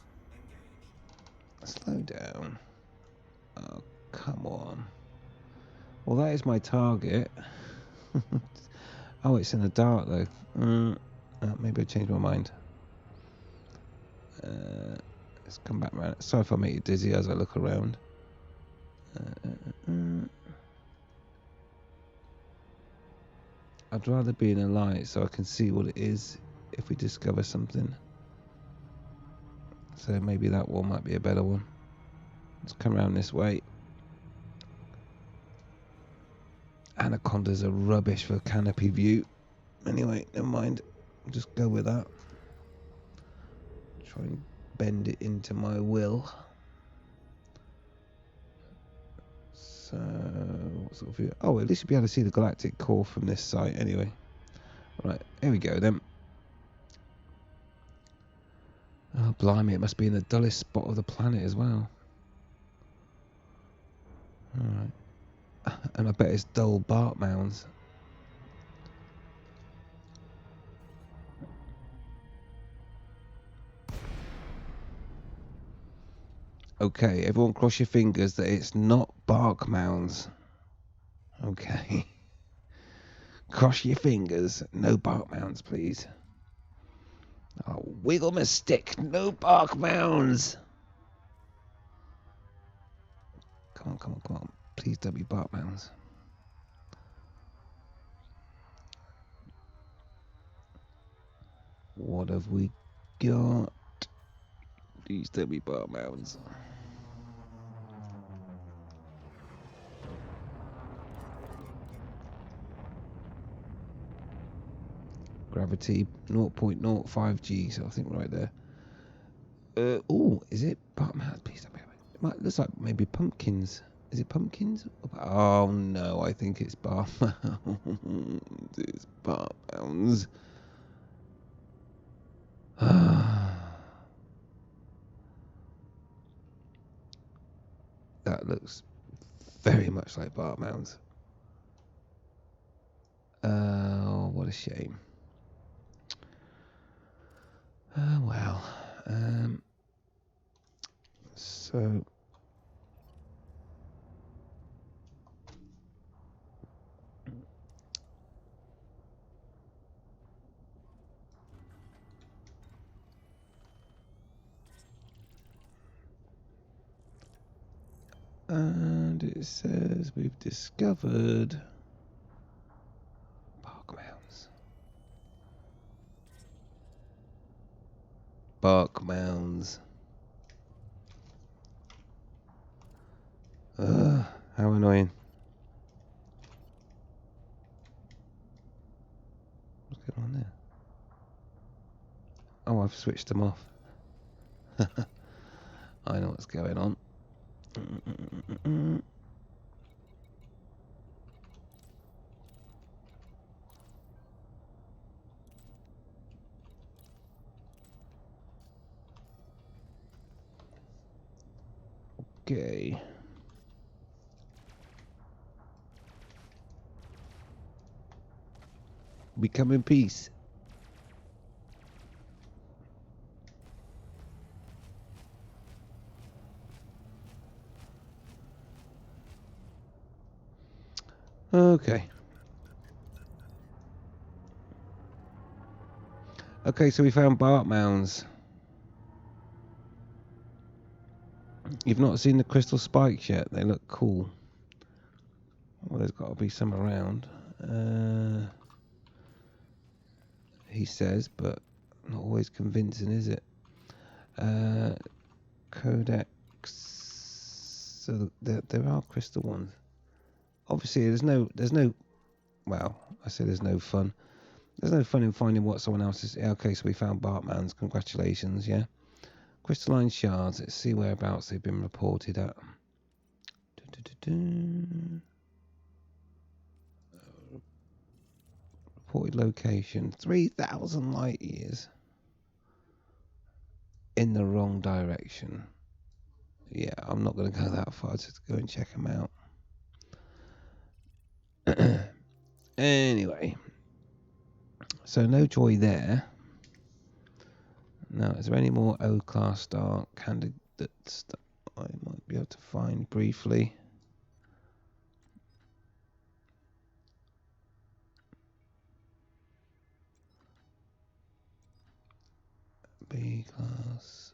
engaged. Slow down. Oh, come on. Well, that is my target. Oh, it's in the dark though. Maybe I changed my mind. Let's come back around. Sorry if I make you dizzy as I look around. I'd rather be in a light so I can see what it is if we discover something. So maybe that one might be a better one. Let's come around this way. Anacondas are rubbish for canopy view. Anyway, never mind. I'll just go with that. Try and bend it into my will. So, what sort of view? Oh, at least you'll be able to see the galactic core from this site anyway. Right, here we go then. Oh, blimey, it must be in the dullest spot of the planet as well. Alright. And I bet it's dull bark mounds. Okay, everyone cross your fingers that it's not bark mounds. Okay. Cross your fingers. No bark mounds, please. Oh, wiggle my stick. No bark mounds. Come on, come on, come on. Please don't be bark mounds. What have we got? Please don't be bark mounds. Gravity 0.05 G, so I think right there. Oh, is it Bark Mounds? Please don't be. It might looks like maybe pumpkins. Is it pumpkins? Oh no, I think it's Bark Mounds. It's Bark Mounds. That looks very much like Bark Mounds. Oh, what a shame. Oh well. So and it says we've discovered Bark Mounds. Bark Mounds. How annoying. What's going on there? Oh, I've switched them off. I know what's going on. Okay. We come in peace. Okay. Okay, so we found Bark Mounds. You've not seen the crystal spikes yet. They look cool. Well, there's got to be some around. He says, but not always convincing, is it? Codex. So there are crystal ones. Obviously, there's no. Well, I say there's no fun. There's no fun in finding what someone else is. Yeah, okay, so we found Bark Mounds. Congratulations, yeah. Crystalline shards. Let's see whereabouts they've been reported at. Reported location 3,000 light years in the wrong direction. Yeah, I'm not going to go that far. Just go and check them out. Anyway, so no joy there. Now, is there any more O-class star candidates that I might be able to find briefly? B-class.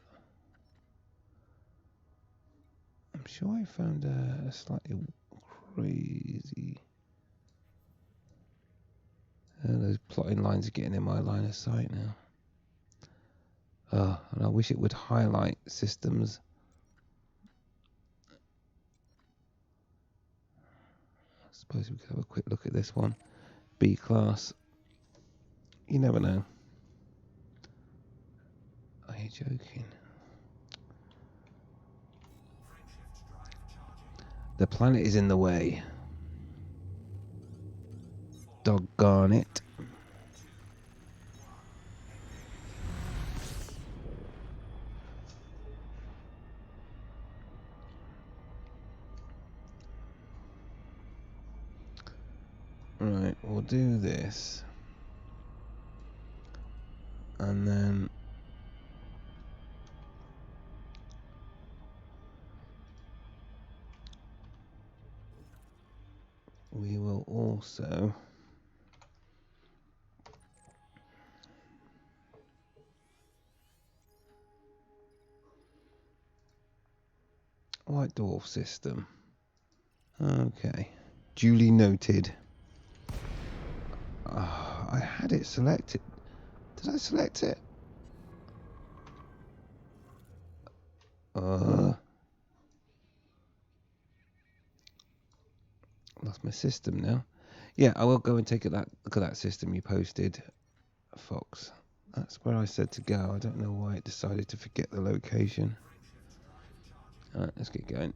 I'm sure I found a slightly crazy. Those plotting lines are getting in my line of sight now. And I wish it would highlight systems. I suppose we could have a quick look at this one. B-class. You never know. Are you joking? The planet is in the way. Doggone it. Right, we'll do this. And then we will also White Dwarf system. Okay. Duly noted. I had it selected. Did I select it? Lost my system now. Yeah, I will go and take a look at that system you posted, Fox. That's where I said to go. I don't know why it decided to forget the location. Alright, let's get going.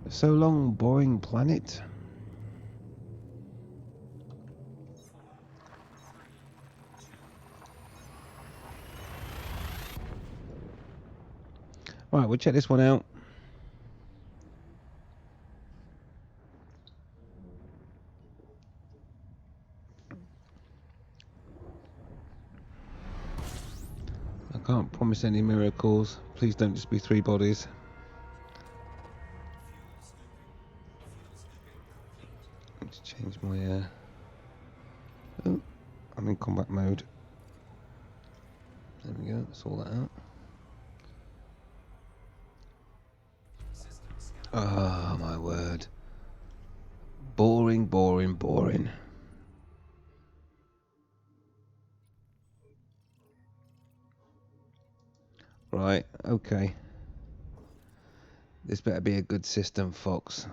So long, boring planet. Right, we'll check this one out. I can't promise any miracles. Please don't just be 3 bodies. Let's change my oh, I'm in combat mode. There we go, sort that out. Oh my word. Boring, boring, boring. Right, okay. This better be a good system, Fox.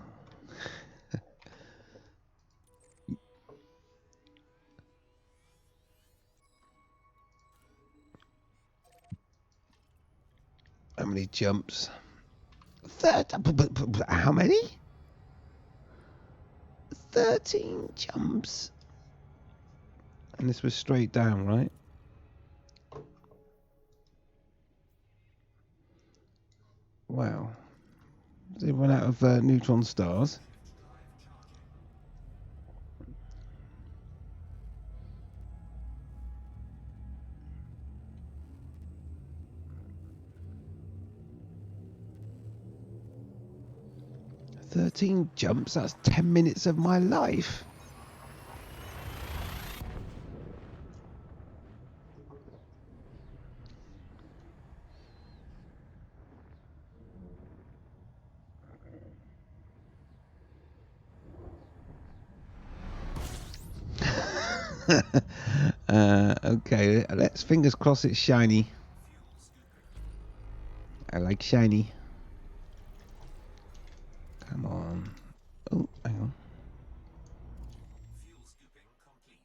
How many jumps? How many? 13 jumps. And this was straight down, right? Wow. They run out of neutron stars. "13 jumps? That's 10 minutes of my life." Okay, let's fingers crossed it's shiny. I like shiny. Come on. Oh, hang on. Fuel scooping complete.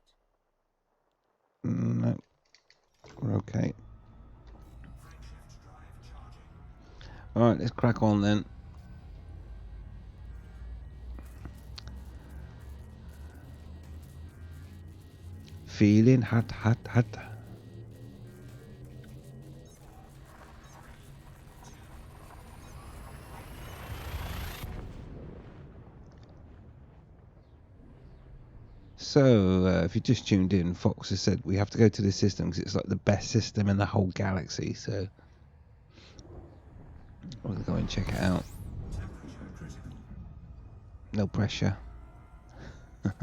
No, we're okay. Crankshaft drive charging. Alright, let's crack on then. Feeling hot, hot, hot. So, if you just tuned in, Fox has said we have to go to this system because it's like the best system in the whole galaxy. So, we're going to go and check it out. Temperature critical. No pressure. System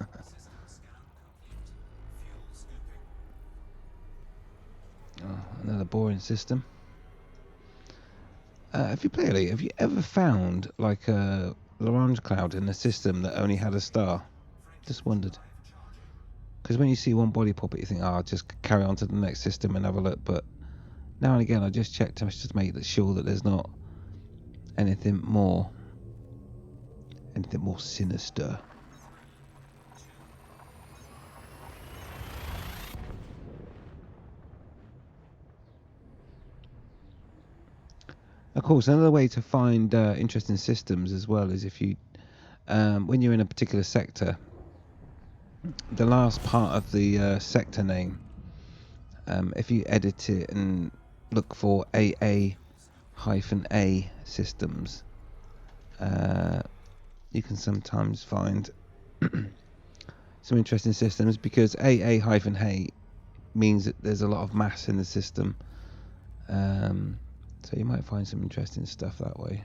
scan complete. Fuel scooping. Oh, another boring system. If you play Elite, have you ever found like a Lagrange cloud in a system that only had a star? Just wondered. Because when you see one body pop it, you think, oh, I'll just carry on to the next system and have a look. But now and again, I just check to just make sure that there's not anything more sinister. Of course, another way to find interesting systems as well is if you, when you're in a particular sector, the last part of the sector name, if you edit it and look for AA-A systems, you can sometimes find some interesting systems because AA-A means that there's a lot of mass in the system. So you might find some interesting stuff that way.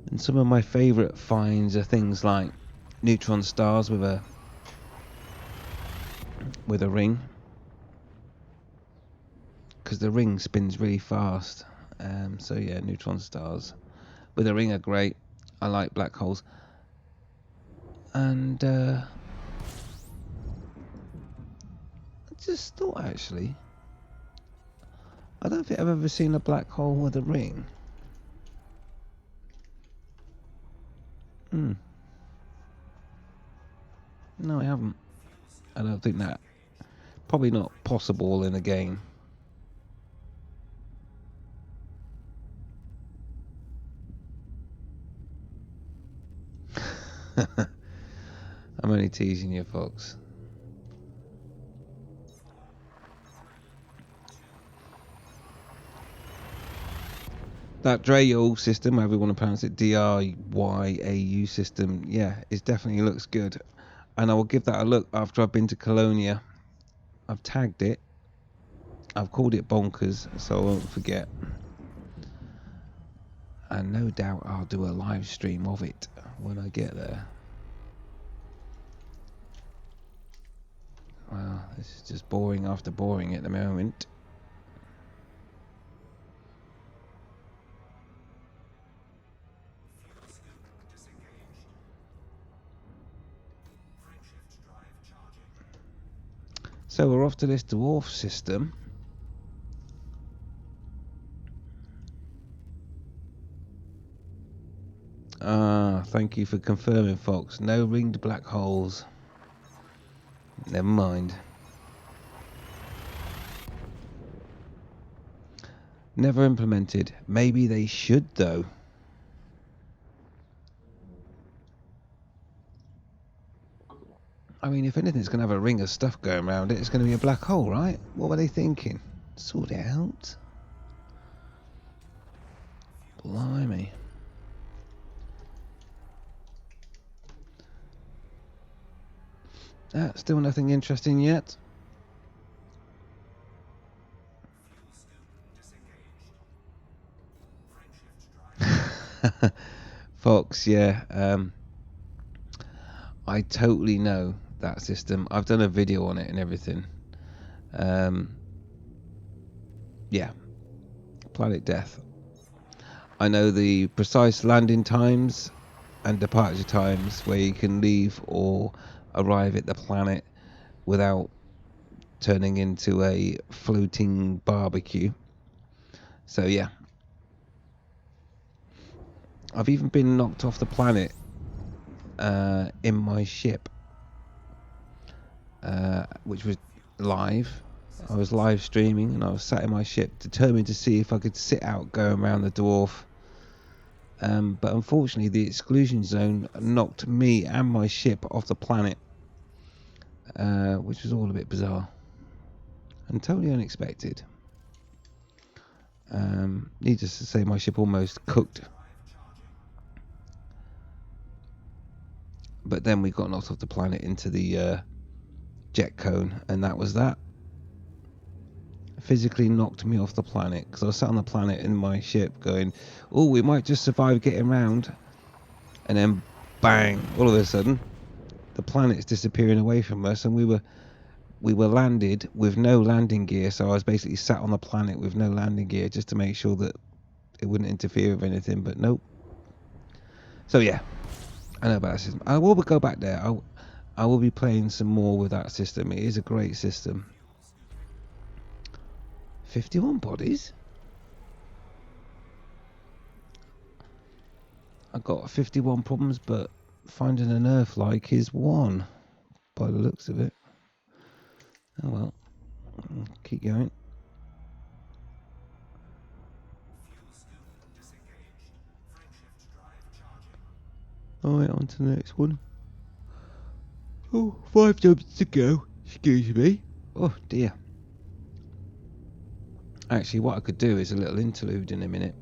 And some of my favourite finds are things like neutron stars with a ring, because the ring spins really fast. So yeah, neutron stars with a ring are great. I like black holes. And I just thought, actually, I don't think I've ever seen a black hole with a ring. Hmm. No, I haven't. I don't think that. Probably not possible in a game. I'm only teasing you, Fox. That Drayau system, however you want to pronounce it, DRYAU system, yeah, it definitely looks good. And I will give that a look after I've been to Colonia. I've tagged it. I've called it bonkers, so I won't forget. And no doubt I'll do a live stream of it when I get there. Wow, this is just boring after boring at the moment. Fuel scoop disengaged. Crankshaft drive charging. So we're off to this dwarf system. Ah, thank you for confirming, Fox. No ringed black holes. Never mind. Never implemented. Maybe they should, though. I mean, if anything's going to have a ring of stuff going around it, it's going to be a black hole, right? What were they thinking? Sort it out. Blimey. Still nothing interesting yet. Fuel scoop disengaged. Crankshaft drive. Fox, yeah. I totally know that system. I've done a video on it and everything. Yeah. Planet Death. I know the precise landing times and departure times where you can leave or arrive at the planet without turning into a floating barbecue. So yeah, I've even been knocked off the planet in my ship, which was live. I was live streaming and I was sat in my ship determined to see if I could sit out going around the dwarf. But unfortunately the exclusion zone knocked me and my ship off the planet, which was all a bit bizarre and totally unexpected. Needless to say, my ship almost cooked. But then we got knocked off the planet into the jet cone, and that was that. Physically knocked me off the planet because I was sat on the planet in my ship going, oh, we might just survive getting round. And then bang, all of a sudden the planet's disappearing away from us, and we were landed with no landing gear. So I was basically sat on the planet with no landing gear just to make sure that it wouldn't interfere with anything, but nope. So yeah, I know about that system. I will go back there. I will be playing some more with that system. It is a great system. 51 bodies? I got 51 problems, but finding an Earth-like is one, by the looks of it. Oh well, keep going. Fuel scoop disengaged. Crankshaft drive charging. Alright, on to the next one. Oh, 5 jumps to go. Excuse me. Oh dear. Actually, what I could do is a little interlude in a minute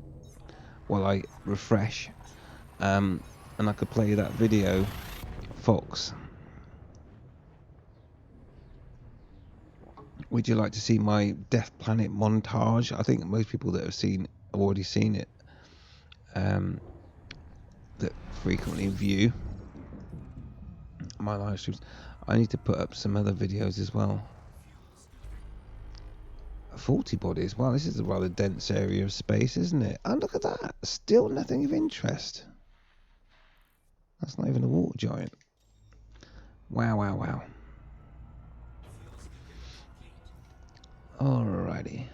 while I refresh. And I could play that video, Fox. Would you like to see my Death Planet montage? I think most people that have already seen it. That frequently view my live streams. I need to put up some other videos as well. 40 bodies. Wow, this is a rather dense area of space, isn't it? And look at that. Still nothing of interest. That's not even a water giant. Wow, wow, wow. Alrighty.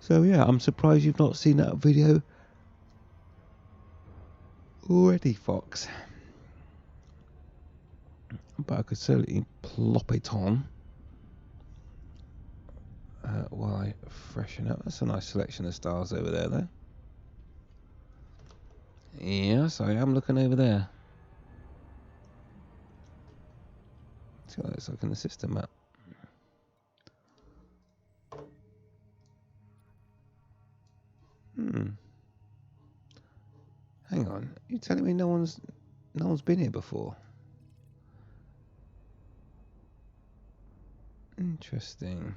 So yeah, I'm surprised you've not seen that video already, Fox. But I could certainly plop it on while I freshen up. That's a nice selection of stars over there, though. Yes, I am looking over there. See what it looks like in the system map. Hang on, you telling me no one's been here before? Interesting.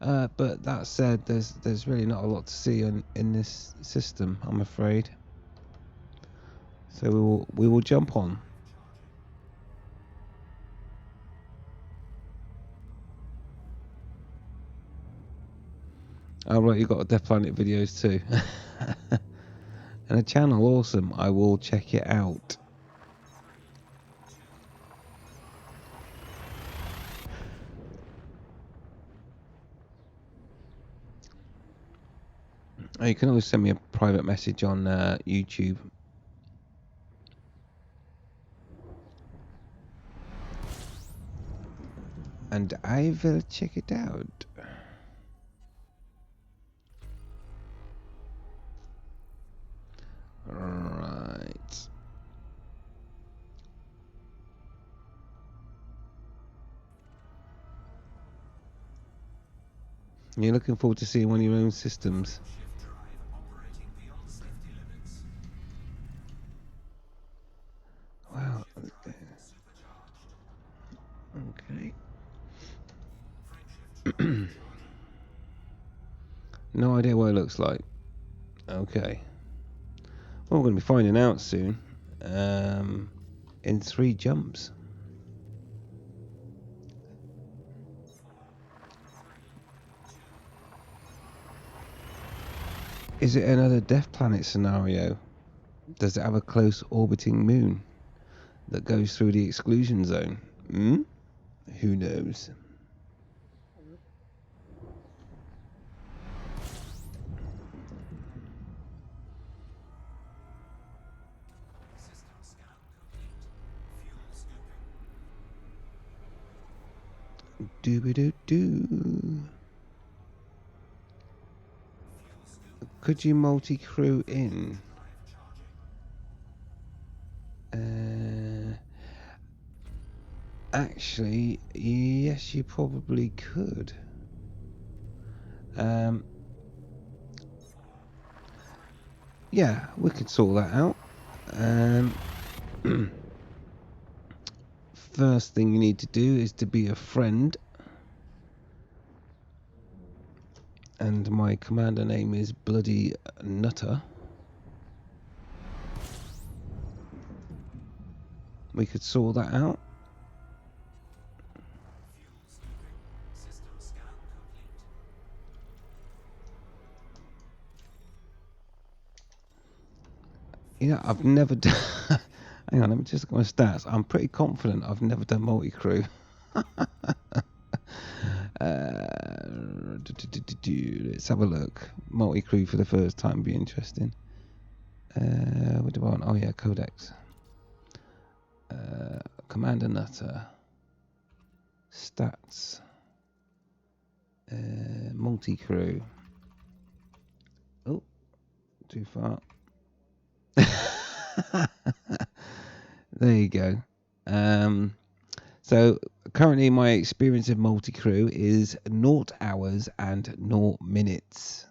But that said, there's really not a lot to see in this system, I'm afraid. So we will jump on. Oh right, you got Death Planet videos too, and a channel, awesome. I will check it out. Oh, you can always send me a private message on YouTube. And I will check it out. Right. You're looking forward to seeing one of your own systems. Shift drive operating beyond safety limits. Wow. Drive supercharged. Okay. Frameshift drive charging. No idea what it looks like. Okay. Well, we're going to be finding out soon. In 3 jumps. 4, 3, 2. Is it another Death Planet scenario? Does it have a close orbiting moon that goes through the exclusion zone? Who knows? System scan complete. Fuel scooping. Doo-ba-doo-doo. Fuel scoop. Could you multi-crew in? Drive charging. Actually, yes, you probably could. 4, 3, Yeah, we could sort that out. First thing you need to do is to be a friend. And my commander name is Bloody Nutter. We could sort that out. fuel scooping. System scan complete. You know, I've never done. Hang on, let me just look at my stats. I'm pretty confident I've never done multi-crew. Let's have a look. Multi-crew for the first time, be interesting. What do I want? Oh yeah, Codex. Commander Nutter. Stats. Multi-crew. Oh, too far. There you go. So currently my experience of multi-crew is 0 hours and 0 minutes.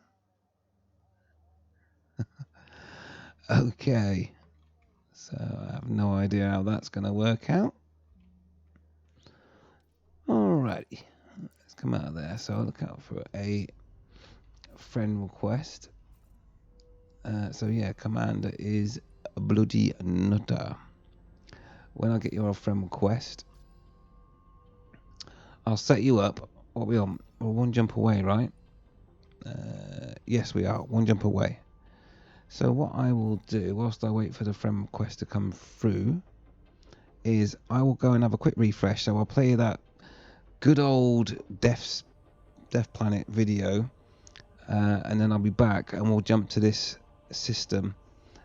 Okay. So I have no idea how that's going to work out. Alrighty. Let's come out of there. So I'll look out for a friend request. So yeah, commander is Bloody Nutter. When I get your friend request, I'll set you up. What are we on? We're 1 jump away, right? Yes, we are 1 jump away. So what I will do, whilst I wait for the friend request to come through, is I will go and have a quick refresh. So I'll play that good old Death Planet video and then I'll be back and we'll jump to this system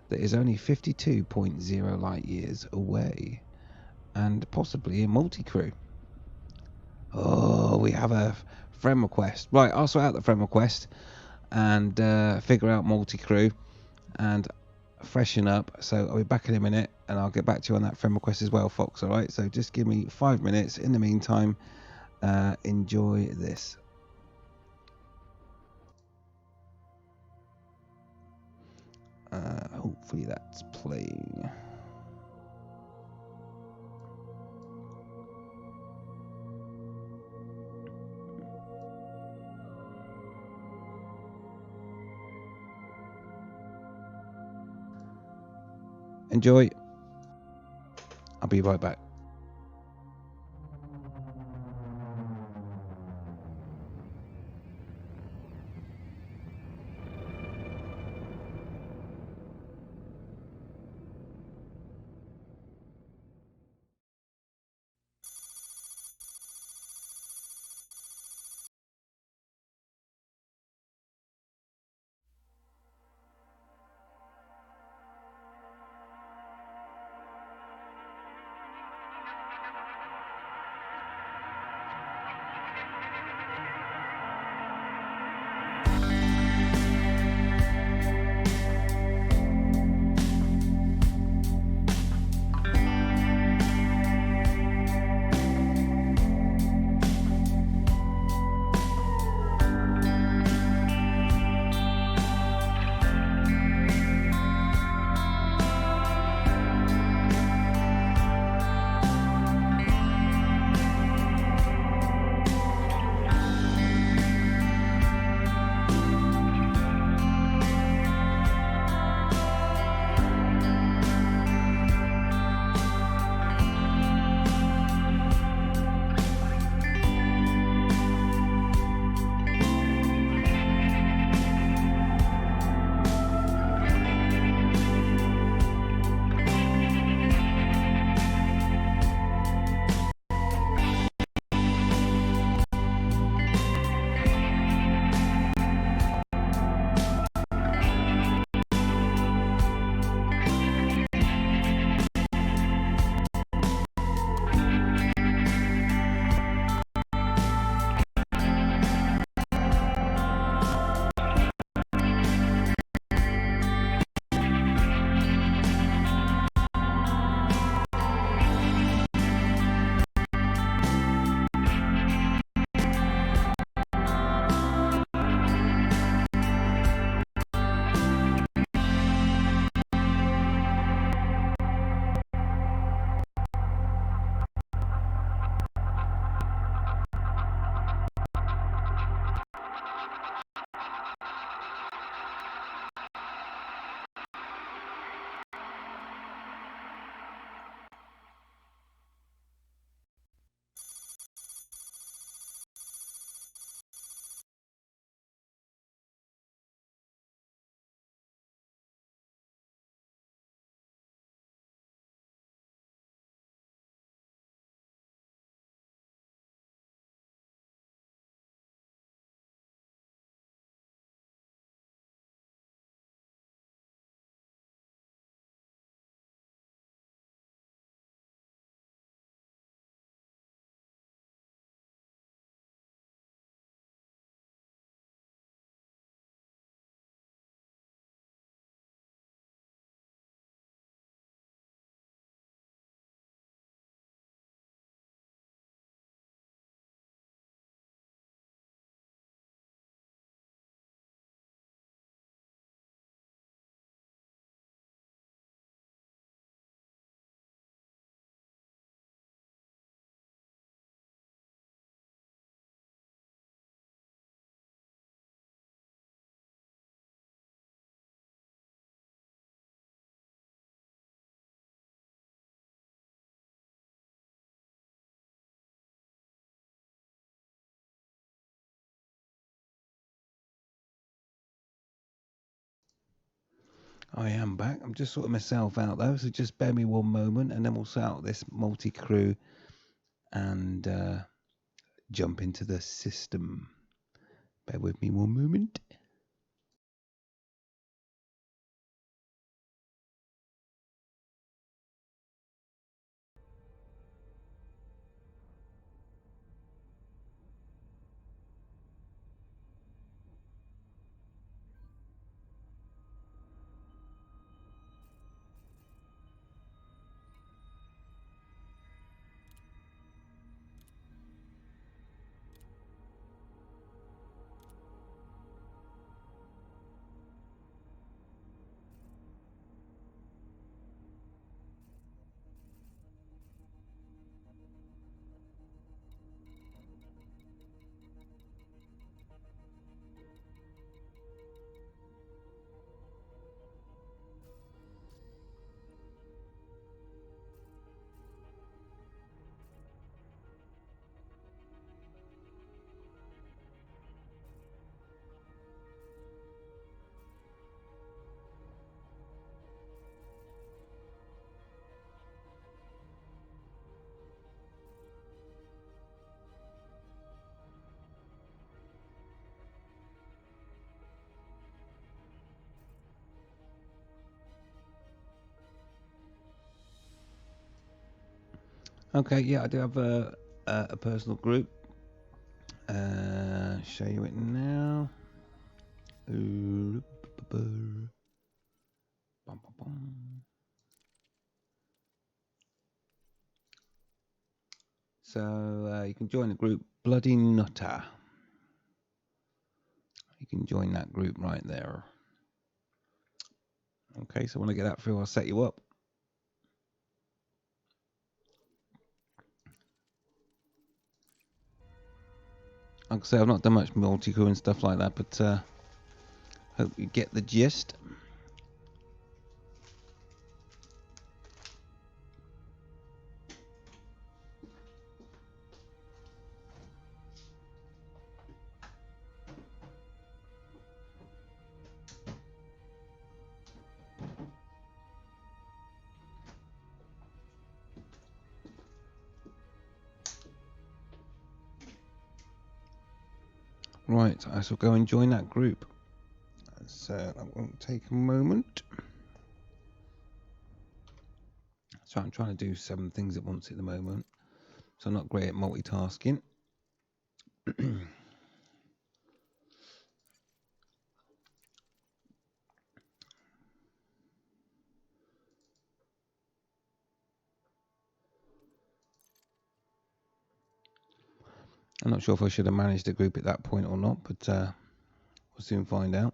that is only 52.0 light years away and possibly a multi-crew. Oh, we have a friend request. Right, I'll sort out the friend request and figure out multi-crew and freshen up. So I'll be back in a minute and I'll get back to you on that friend request as well, Fox. All right, so just give me 5 minutes. In the meantime, enjoy this. Hopefully that's playing. Enjoy. I'll be right back. I am back. I'm just sorting myself out though, so just bear me one moment and then we'll sort out this multi-crew and jump into the system. Bear with me one moment. Okay, yeah, I do have a personal group. Show you it now. Bum, bum, bum. So you can join the group Bloody Nutter. You can join that group right there. Okay, so when I get that through, I'll set you up. Like I say, I've not done much multi-crew and stuff like that, but hope you get the gist. Right, I shall go and join that group. So that won't take a moment. So I'm trying to do 7 things at once at the moment. So I'm not great at multitasking. I'm not sure if I should have managed the group at that point or not, but we'll soon find out.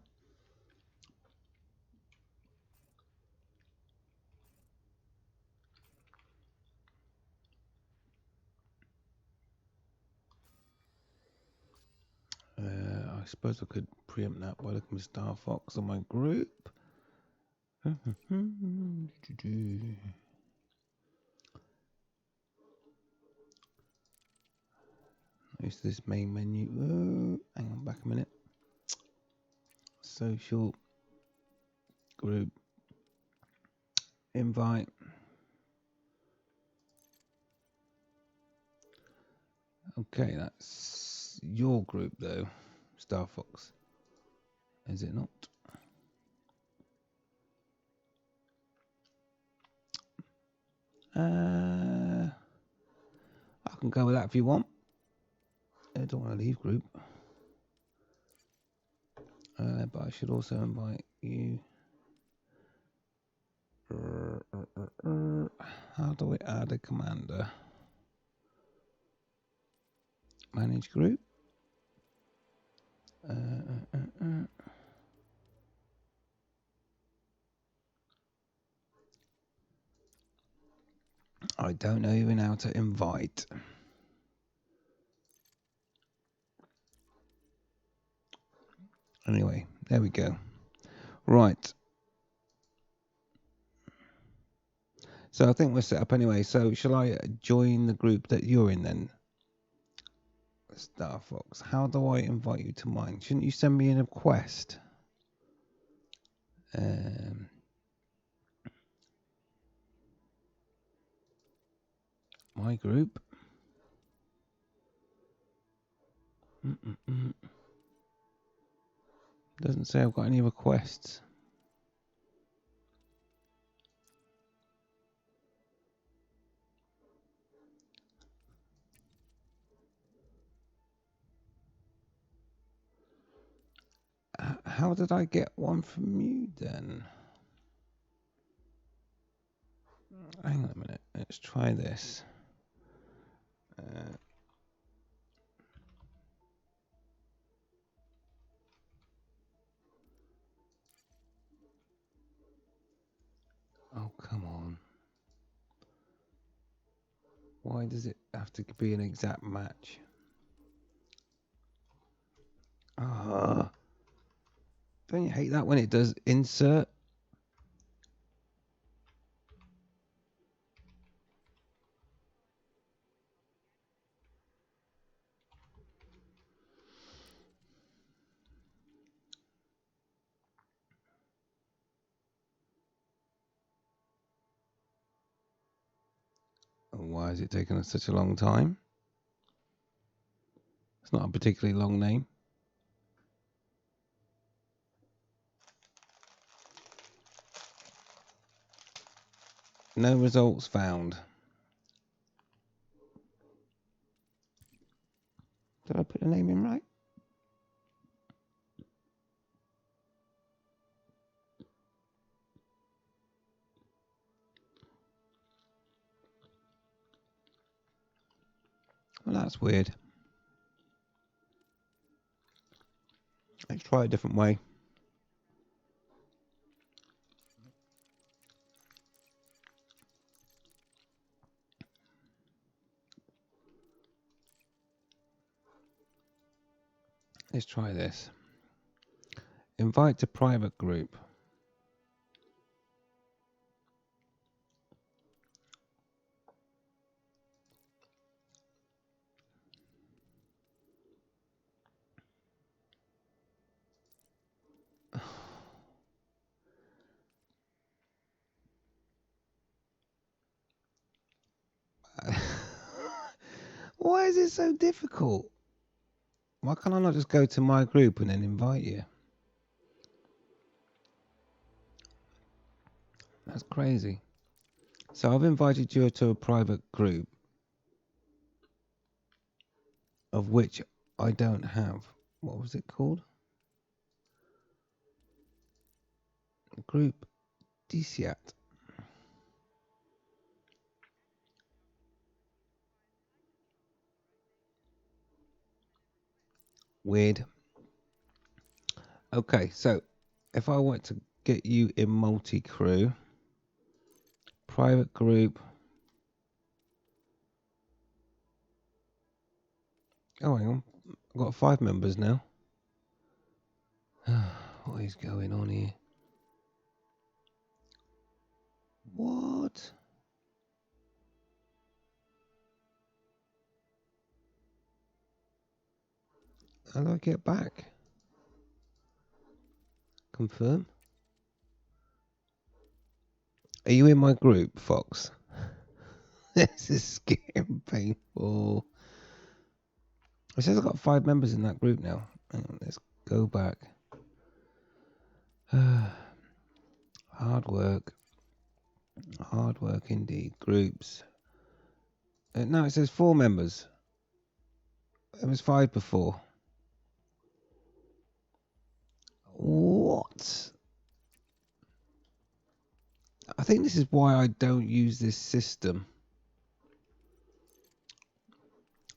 I suppose I could preempt that by looking at Star Fox on my group. Here's this main menu. Hang on, back a minute. Social group invite. Okay, that's your group though, Star Fox. Is it not? I can go with that if you want. I don't want to leave group. But I should also invite you. How do we add a commander? Manage group. I don't know even how to invite. Anyway, there we go. Right. So I think we're set up anyway. So shall I join the group that you're in then? Star Fox. How do I invite you to mine? Shouldn't you send me in a quest? My group. Doesn't say I've got any requests. How did I get one from you then? Hang on a minute. Let's try this. Oh, come on. Why does it have to be an exact match? Ah. Don't you hate that when it does insert? Why is it taking us such a long time? It's not a particularly long name. No results found. put the name in right? Well, that's weird. Let's try a different way. Let's try this. Invite to private group. Why is it so difficult? Why can't I not just go to my group and then invite you? That's crazy. So I've invited you to a private group of which I don't have. What was it called? Group DCAT. Weird. Okay, so if I want to get you in multi-crew, private group. Oh, hang on. I've got 5 members now. What is going on here? What? How do I get back? Confirm. Are you in my group, Fox? This is getting painful. It says I've got 5 members in that group now. Hang on, let's go back. Hard work. Hard work indeed. Groups. No, it says 4 members. It was 5 before. What? I think this is why I don't use this system.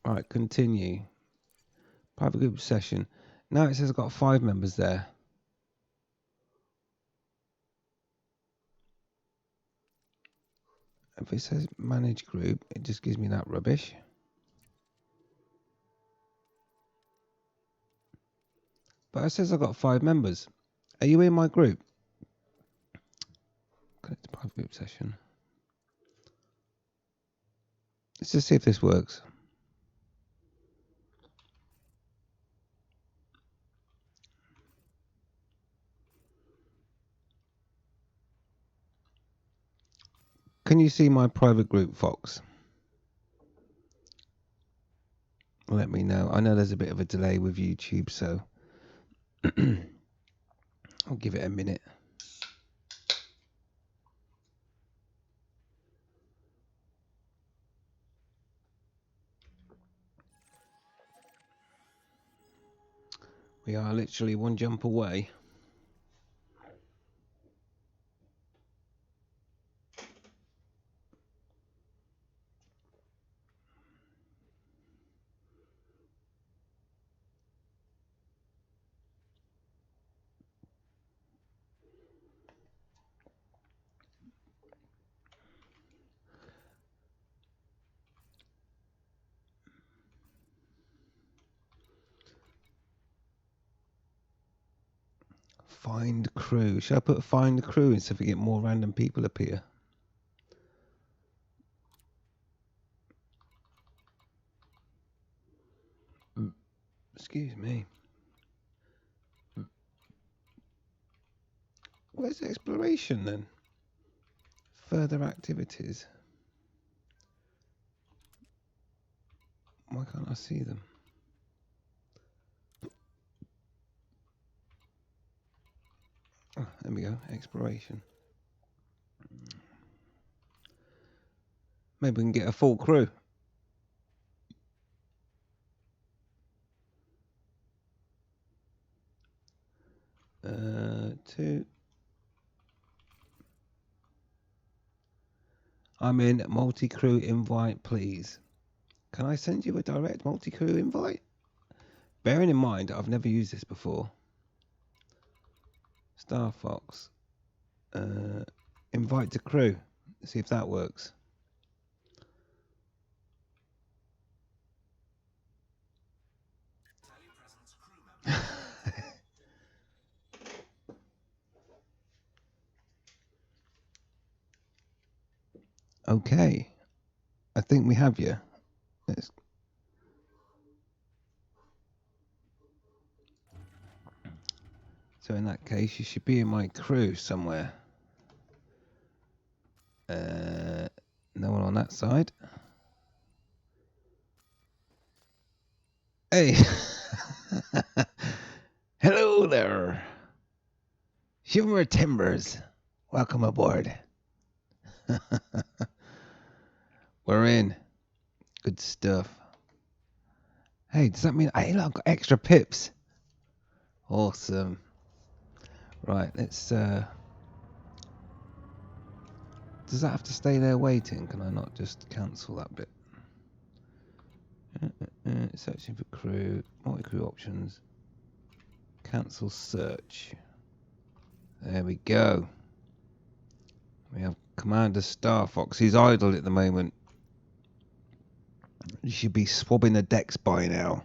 Alright, continue. Private group session. Now it says I've got 5 members there. If it says manage group, it just gives me that rubbish. But it says I've got 5 members. Are you in my group? Connect to private group session. Let's just see if this works. Can you see my private group, Fox? Let me know. I know there's a bit of a delay with YouTube, so I'll give it a minute. We are literally one jump away. Find crew. Should I put find crew and see if we get more random people appear? Excuse me. Where's exploration then? Further activities. Why can't I see them? Oh, there we go. Exploration. Maybe we can get a full crew. 2. I'm in. Multi-crew invite, please. Can I send you a direct multi-crew invite? Bearing in mind, I've never used this before. Star Fox. Invite to crew. Let's see if that works. Telepresence crew member. Okay. I think we have you. Let's... So in that case, you should be in my crew somewhere. No one on that side. Hey. Hello there. Shiver Timbers. Welcome aboard. We're in. Good stuff. Hey, does that mean hey, look, I've got extra pips? Awesome. Right, let's does that have to stay there waiting? Can I not just cancel that bit? Searching for crew, multi-crew options. Cancel search. There we go. We have Commander Star Fox. He's idle at the moment. You should be swabbing the decks by now.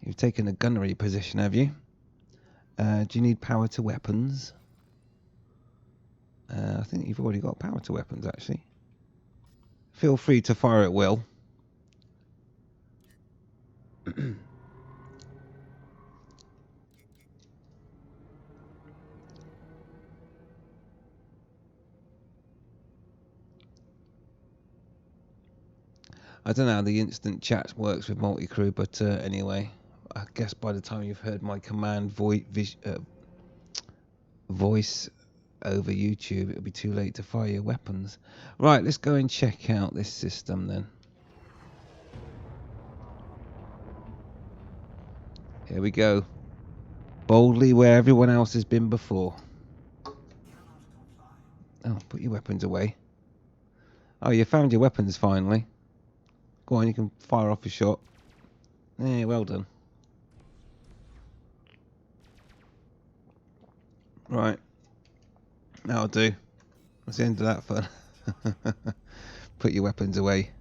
You've taken a gunnery position, have you? Do you need power to weapons? I think you've already got power to weapons, actually. Feel free to fire at will. I don't know how the instant chat works with multi-crew, but anyway, I guess by the time you've heard my command voice over YouTube, it'll be too late to fire your weapons. Right, let's go and check out this system then. Here we go. Boldly where everyone else has been before. Oh, put your weapons away. Oh, you found your weapons finally. Go on, you can fire off a shot. Yeah, well done. Right. That'll do. That's the end of that fun. Put your weapons away.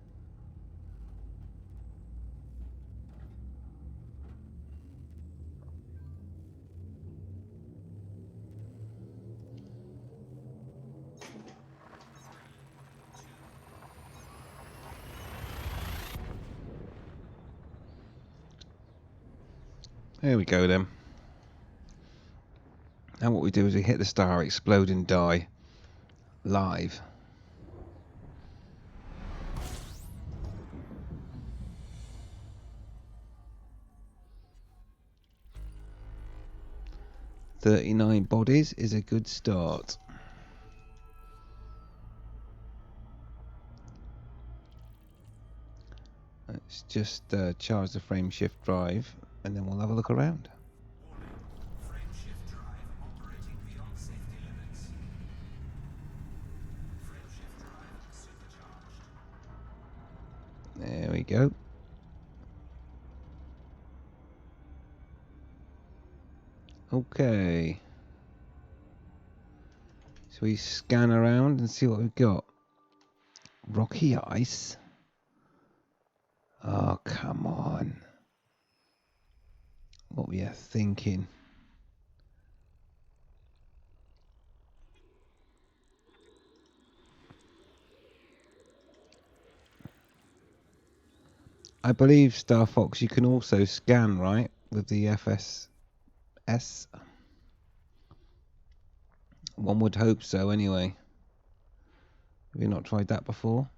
There we go then. Now what we do is we hit the star, explode and die. Live. "39 bodies is a good start." Let's just charge the frame shift drive and then we'll have a look around. Warning. Frame shift drive operating beyond safety limits. Frame shift drive supercharged. There we go. Okay. So we scan around and see what we've got. Rocky ice. Oh, come on. What were you thinking? I believe, Star Fox, you can also scan, right? With the FSS. One would hope so, anyway. Have you not tried that before?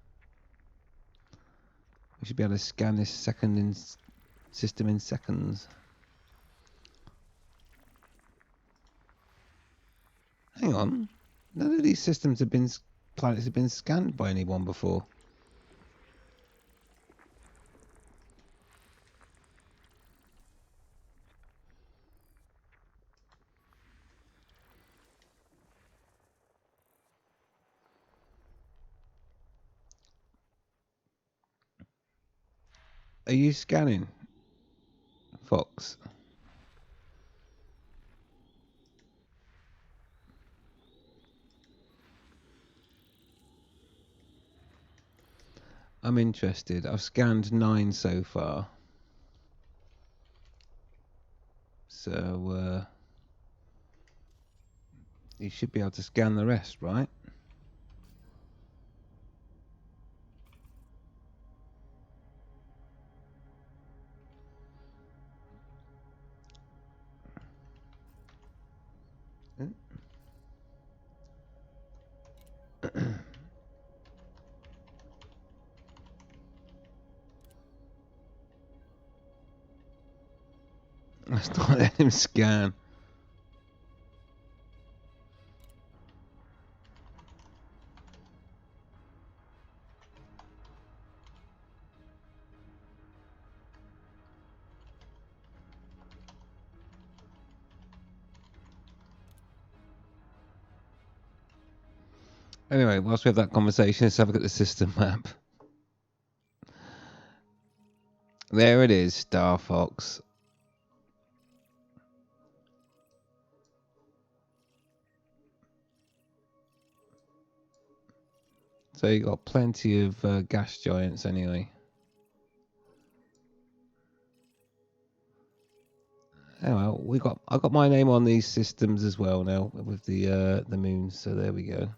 We should be able to scan this system in seconds. Hang on. None of these systems have been... planets have been scanned by anyone before. Are you scanning, Fox? I'm interested. I've scanned 9 so far. So, you should be able to scan the rest, right? Let's not let him scan. Anyway, whilst we have that conversation, let's have a look at the system map. There it is, Star Fox. So you got plenty of gas giants anyway. Oh well, I got my name on these systems as well now with the moons. So there we go.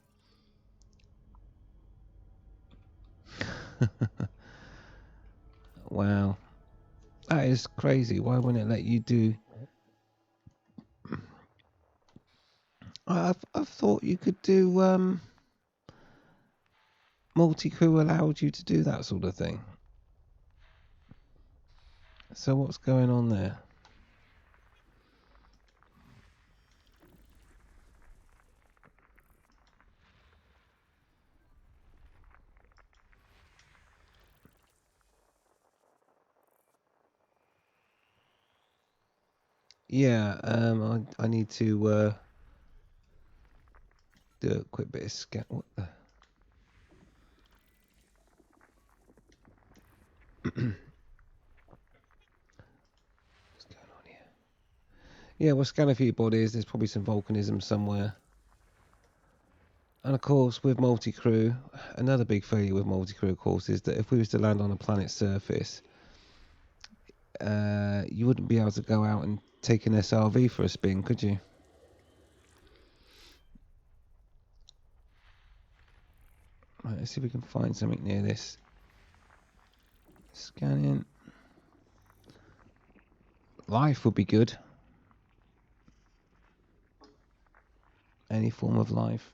Wow, that is crazy. Why wouldn't it let you do? I've thought you could do multi-crew allowed you to do that sort of thing. So what's going on there? Yeah, I need to do a quick bit of scan. What the? What's going on here? Yeah, we'll scan a few bodies. There's probably some volcanism somewhere. And of course, with multi-crew, another big failure with multi-crew, of course, is that if we was to land on a planet's surface, you wouldn't be able to go out and take an SRV for a spin, could you? Right, let's see if we can find something near this. Scanning. Life would be good. Any form of life.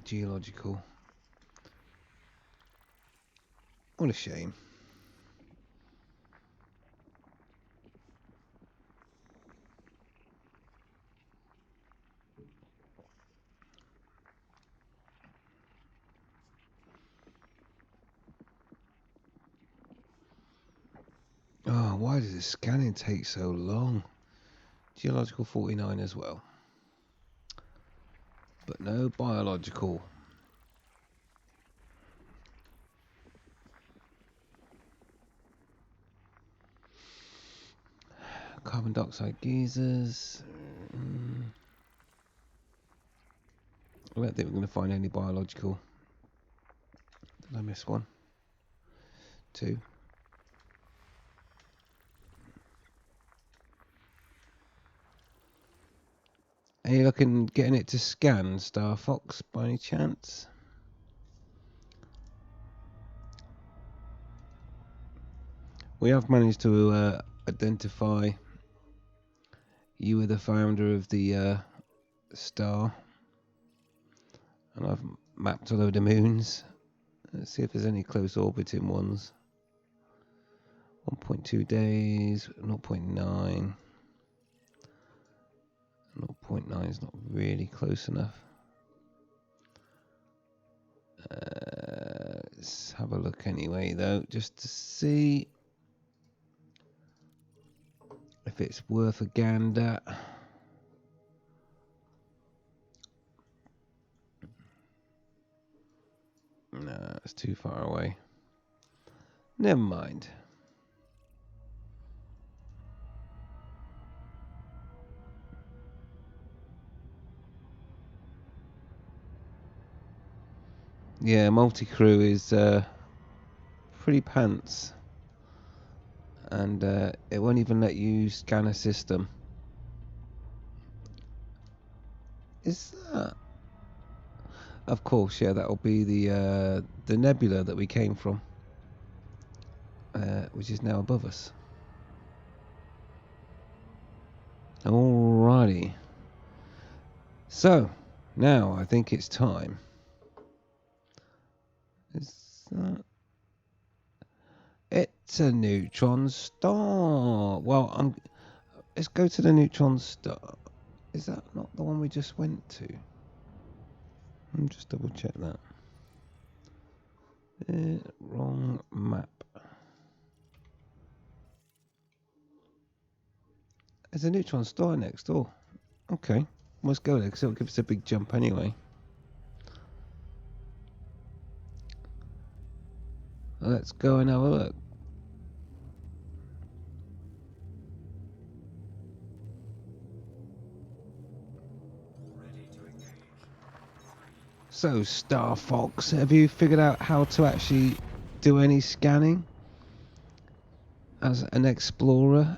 Geological. What a shame. Oh, why does the scanning take so long? Geological 49 as well. But no biological. Carbon dioxide geysers. I don't think we're going to find any biological. Did I miss one? 2. Are you looking getting it to scan, Star Fox, by any chance? We have managed to identify you were the founder of the star, and I've mapped a load of moons. Let's see if there's any close orbiting ones. 1.2 days, 0.9. 0.9 is not really close enough. Let's have a look anyway, though, just to see if if it's worth a gander. No, it's too far away. Never mind. Yeah, multi-crew is pretty pants. And it won't even let you scan a system. Is that? Of course, yeah, that'll be the Nebula that we came from. Which is now above us. Alrighty. So, now I think it's time. Is that... It's a neutron star. Well, let's go to the neutron star. Is that not the one we just went to? Let me just double check that. Wrong map. There's a neutron star next door. Okay, let's go there because it'll give us a big jump anyway. Let's go and have a look. So, Star Fox, have you figured out how to actually do any scanning as an explorer?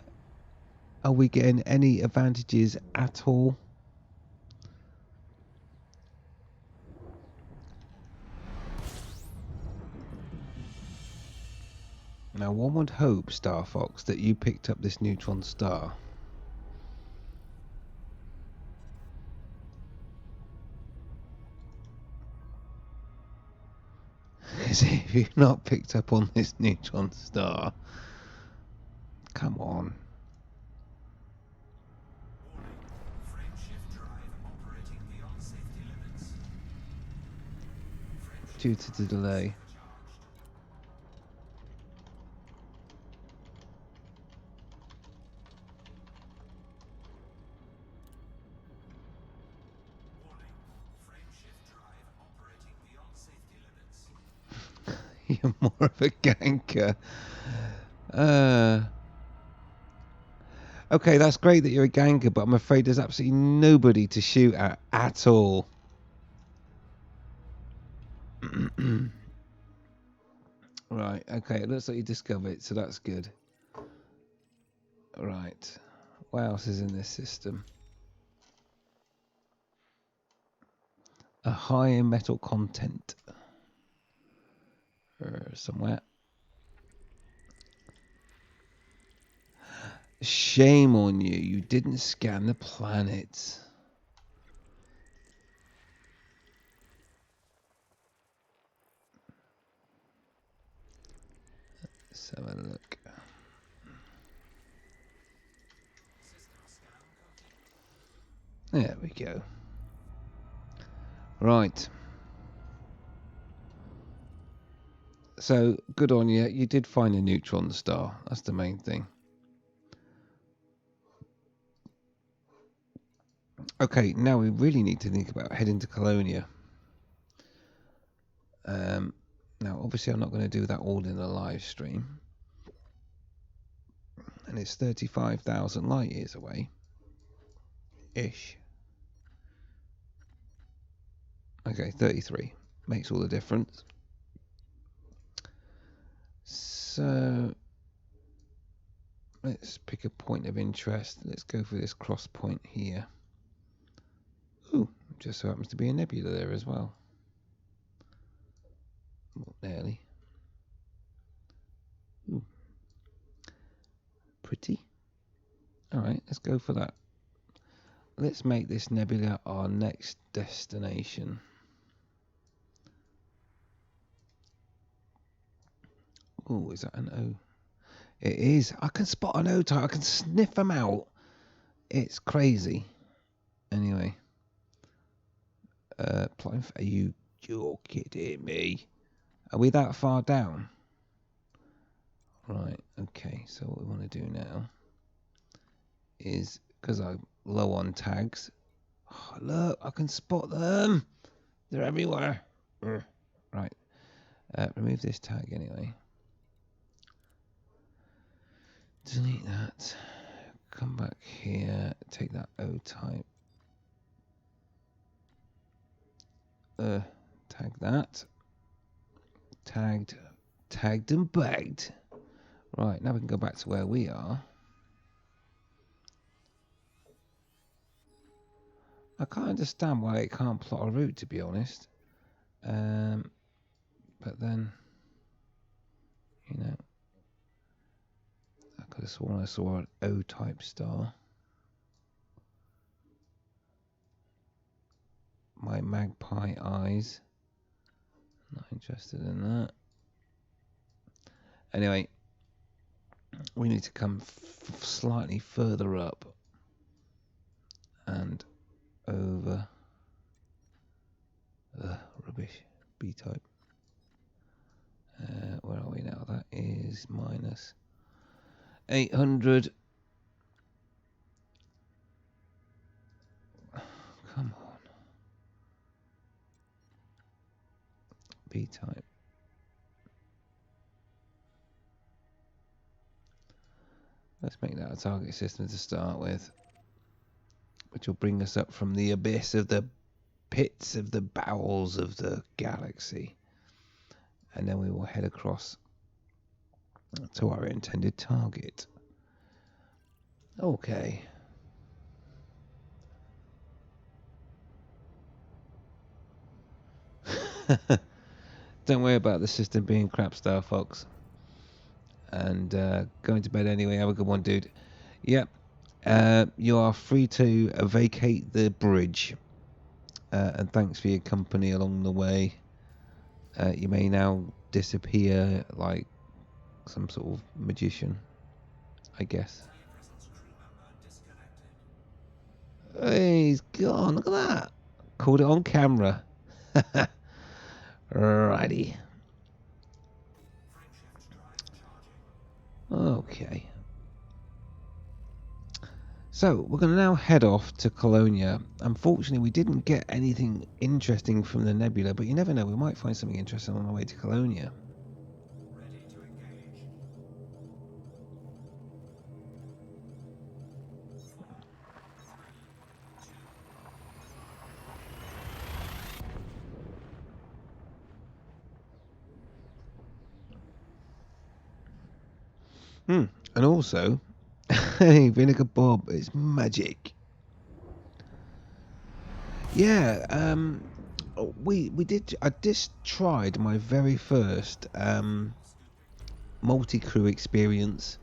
Are we getting any advantages at all? Now, one would hope, Star Fox, that you picked up this neutron star. Because if you've not picked up on this neutron star, come on. Warning. Frame shift drive operating beyond safety limits. Frame Due shift to the delay. charged. Warning. Frame shift drive operating beyond safety limits. You're more of a ganker. Okay, that's great that you're a ganker, but I'm afraid there's absolutely nobody to shoot at all. Right, okay, it looks like you discovered it, so that's good. Right, what else is in this system? A high in metal content. Somewhere. Shame on you, you didn't scan the planets. Let's have a look. System scan complete. There we go. Right. So, good on you. You did find a neutron star. That's the main thing. Okay, now we really need to think about heading to Colonia. Now, obviously, I'm not going to do that all in a live stream. And it's 35,000 light years away. Ish. Okay, 33. Makes all the difference. So, let's pick a point of interest. Let's go for this cross point here. Ooh, just so happens to be a nebula there as well. Well, nearly. Ooh. Pretty. Alright, let's go for that. Let's make this nebula our next destination. Oh, is that an O? It is. I can spot an O type. I can sniff them out. It's crazy. Anyway. Are you're kidding me? Are we that far down? Right, okay, so what we want to do now is because I'm low on tags. Oh, look, I can spot them. They're everywhere. Ugh. Right. Remove this tag anyway. Delete that. Come back here. Take that O type. Tag that. Tagged and bagged. Right, now we can go back to where we are. I can't understand why it can't plot a route, to be honest. But then, you know, I could have sworn I saw an O-type star. My magpie eyes. Not interested in that. Anyway, we need to come slightly further up and over. Rubbish. B-type. Where are we now? That is minus 800. Come on. B-type. Let's make that a target system to start with, which will bring us up from the abyss of the pits of the bowels of the galaxy. And then we will head across to our intended target. Okay. Don't worry about the system being crap, Star Fox. And going to bed anyway. Have a good one, dude. Yep. You are free to vacate the bridge. And thanks for your company along the way. You may now disappear like some sort of magician, I guess. Hey, he's gone. Look at that. Caught it on camera. Righty. Okay. So, we're going to now head off to Colonia. Unfortunately, we didn't get anything interesting from the Nebula, but you never know, we might find something interesting on our way to Colonia. Ready to engage. 4, 3, 2. And also, hey, Vinegar Bob, it's magic. Yeah, we did. I just tried my very first multi-crew experience,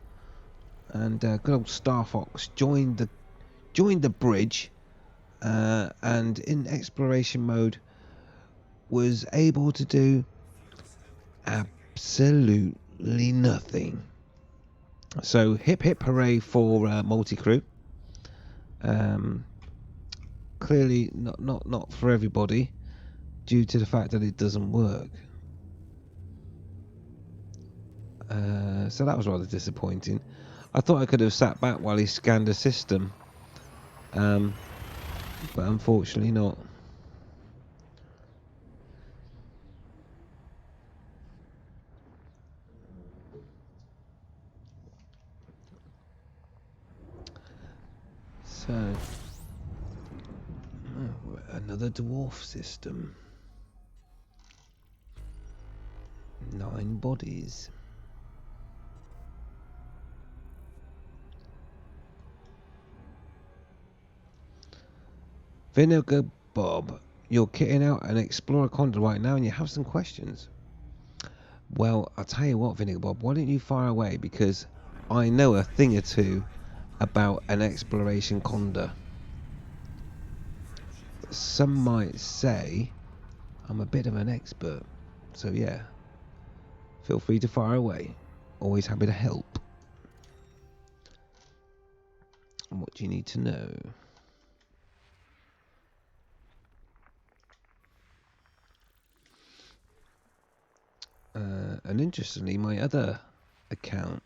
and good old Star Fox joined the bridge, and in exploration mode was able to do absolutely nothing. So hip hip hooray for multi-crew. Clearly not for everybody, due to the fact that it doesn't work. So that was rather disappointing. I thought I could have sat back while he scanned the system, but unfortunately not. So, another dwarf system. 9 bodies. Vinegar Bob, you're kitting out an Explorer Condor right now and you have some questions. Well, I'll tell you what, Vinegar Bob, why don't you fire away, because I know a thing or two about an exploration Condor. Some might say I'm a bit of an expert, so yeah, feel free to fire away. Always happy to help. What do you need to know? And interestingly, my other account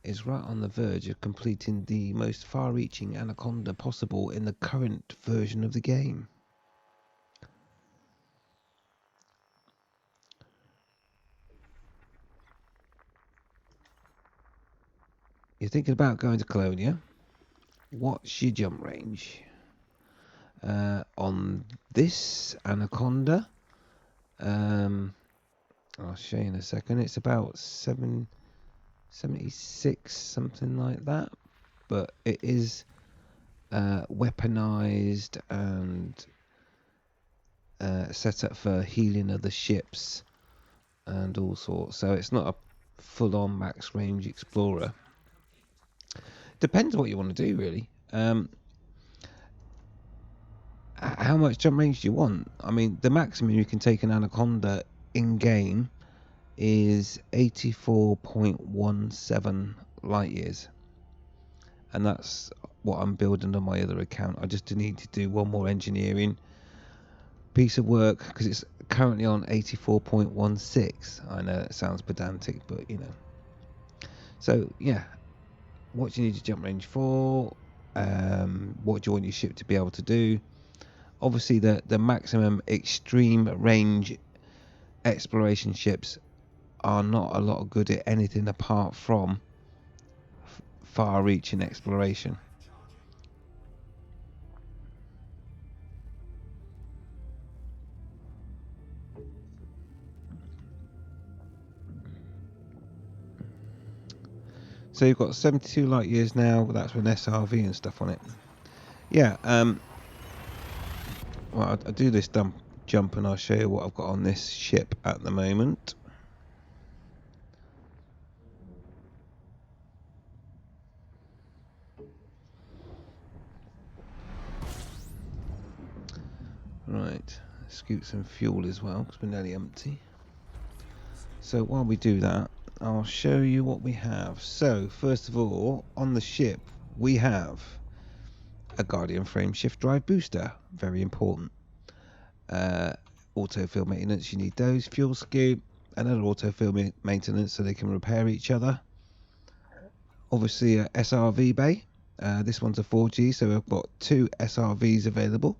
is right on the verge of completing the most far-reaching anaconda possible in the current version of the game. You're thinking about going to Colonia. What's your jump range? On this anaconda, I'll show you in a second. It's about 76, something like that. But it is weaponized and set up for healing other ships and all sorts. So it's not a full-on max range explorer. Depends what you want to do, really. How much jump range do you want? I mean, the maximum you can take an anaconda in game is 84.17 light years, and that's what I'm building on my other account. I just need to do one more engineering piece of work because it's currently on 84.16. I know it sounds pedantic, but you know. So yeah, what do you need your jump range for? What do you want your ship to be able to do? Obviously, the maximum extreme range exploration ships are not a lot good at anything apart from far-reaching exploration. So you've got 72 light years now. That's with an SRV and stuff on it. Yeah. Well, I'll do this jump and I'll show you what I've got on this ship at the moment. Right, scoot some fuel as well because we're nearly empty. So while we do that, I'll show you what we have. So first of all, on the ship we have a Guardian frame shift drive booster, very important. Autofill maintenance, you need those. Fuel scoop, another autofill maintenance so they can repair each other. Obviously a SRV bay. This one's a 4G, so we've got 2 SRVs available.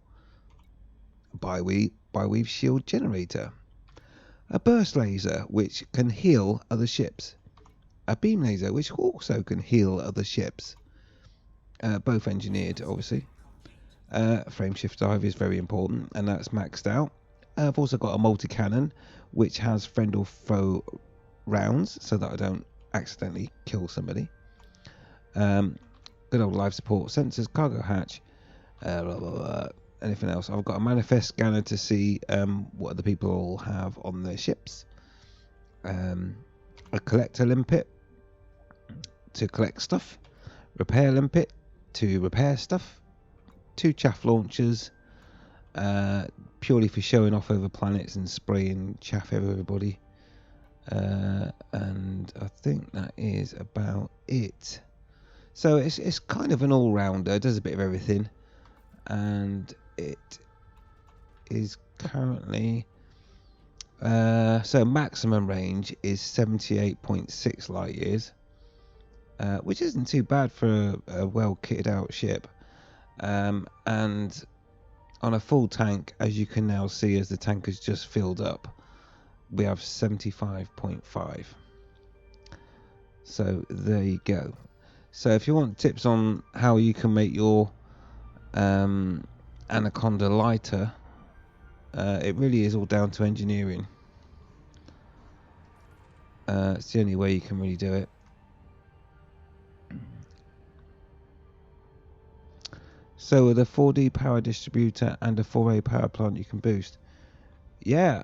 Bi-weave shield generator. A burst laser, which can heal other ships. A beam laser, which also can heal other ships. Both engineered, obviously. Frame shift drive is very important, and that's maxed out. I've also got a multi-cannon, which has friend or foe rounds, so that I don't accidentally kill somebody. Good old life support, sensors, cargo hatch, blah, blah, blah. Anything else? I've got a manifest scanner to see what other people have on their ships. A collector limpet to collect stuff. Repair limpet to repair stuff. 2 chaff launchers, purely for showing off over planets and spraying chaff over everybody. And I think that is about it. So it's kind of an all-rounder. It does a bit of everything, and it is currently so maximum range is 78.6 light years, which isn't too bad for a well kitted out ship. And on a full tank, as you can now see, as the tank has just filled up, we have 75.5. So there you go. So if you want tips on how you can make your Anaconda lighter, it really is all down to engineering. It's the only way you can really do it. So with a 4D power distributor and a 4A power plant, you can boost. Yeah.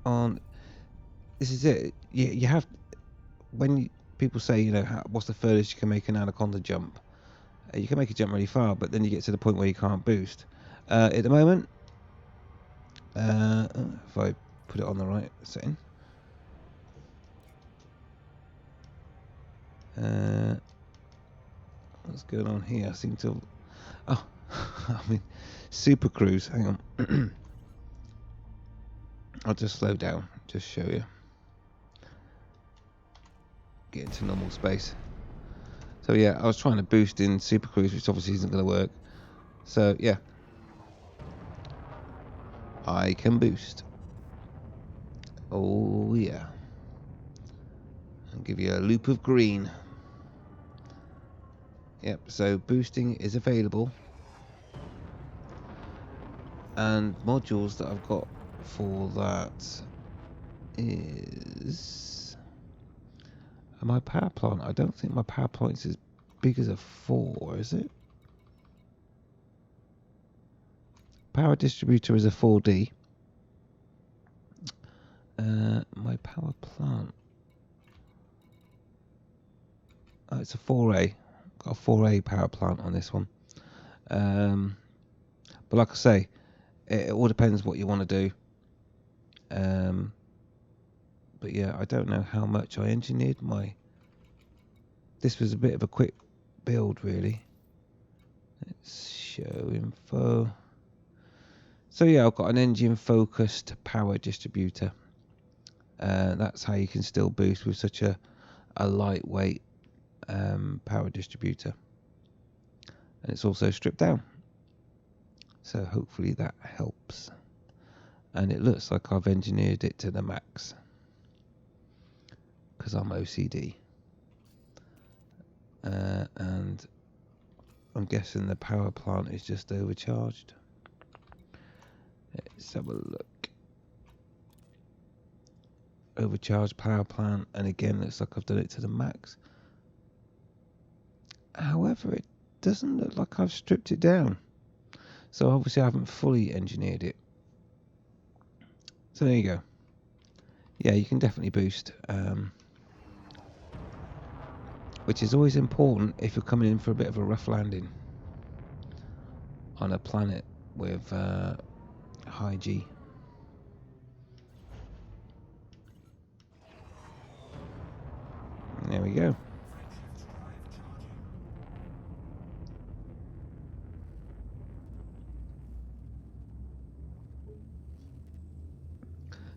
On this is it. You have, when people say, you know, what's the furthest you can make an Anaconda jump? You can make a jump really far, but then you get to the point where you can't boost. At the moment, if I put it on the right setting, what's going on here? I seem to. Oh, I mean, Super Cruise. Hang on. I'll just slow down, just show you. get into normal space. So yeah, I was trying to boost in Super Cruise, which obviously isn't going to work. So yeah, I can boost. Oh yeah. And give you a loop of green. Yep, so boosting is available. And modules that I've got for that is my power plant. I don't think my power plant is as big as a 4, is it? Power distributor is a 4D. My power plant. Oh, it's a 4A. Got a 4A power plant on this one. But like I say, it all depends what you want to do. But yeah, I don't know how much I engineered my... This was a bit of a quick build, really. Let's show info. So yeah, I've got an engine-focused power distributor. That's how you can still boost with such a lightweight power distributor. And it's also stripped down. So hopefully that helps. And it looks like I've engineered it to the max. Because I'm OCD. And I'm guessing the power plant is just overcharged. Let's have a look. Overcharged power plant, and again looks like I've done it to the max. However, it doesn't look like I've stripped it down. So obviously I haven't fully engineered it. So there you go. Yeah, you can definitely boost. Which is always important if you're coming in for a bit of a rough landing on a planet with high G. There we go.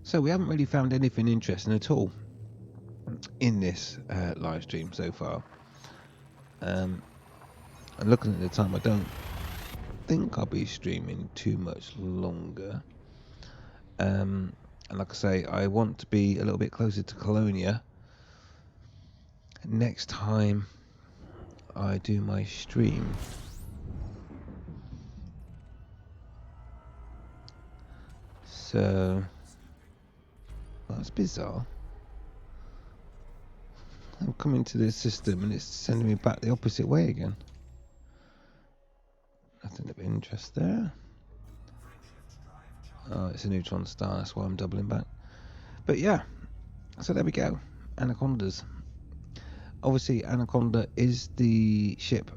So we haven't really found anything interesting at all in this live stream so far. And looking at the time, I don't think I'll be streaming too much longer. And like I say, I want to be a little bit closer to Colonia next time I do my stream. So that's bizarre. I'm coming to this system and it's sending me back the opposite way again. Nothing of interest there. Oh, it's a neutron star, that's why I'm doubling back. But yeah, so there we go. Anacondas. Obviously, Anaconda is the ship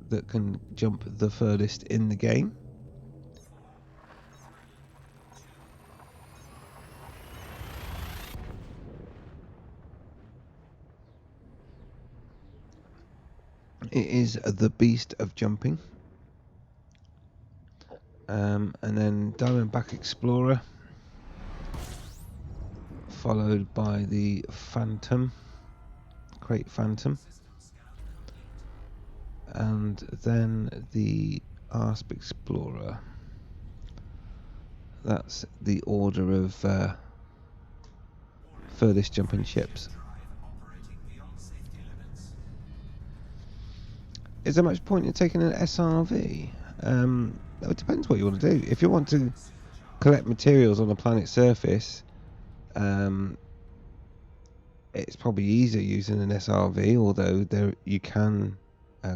that can jump the furthest in the game. It is the beast of jumping. And then Diamondback Explorer, followed by the Phantom, Crate Phantom, and then the Asp Explorer. That's the order of furthest jumping ships. Is there much point in taking an SRV? It depends what you want to do. If you want to collect materials on the planet's surface, it's probably easier using an SRV, although you can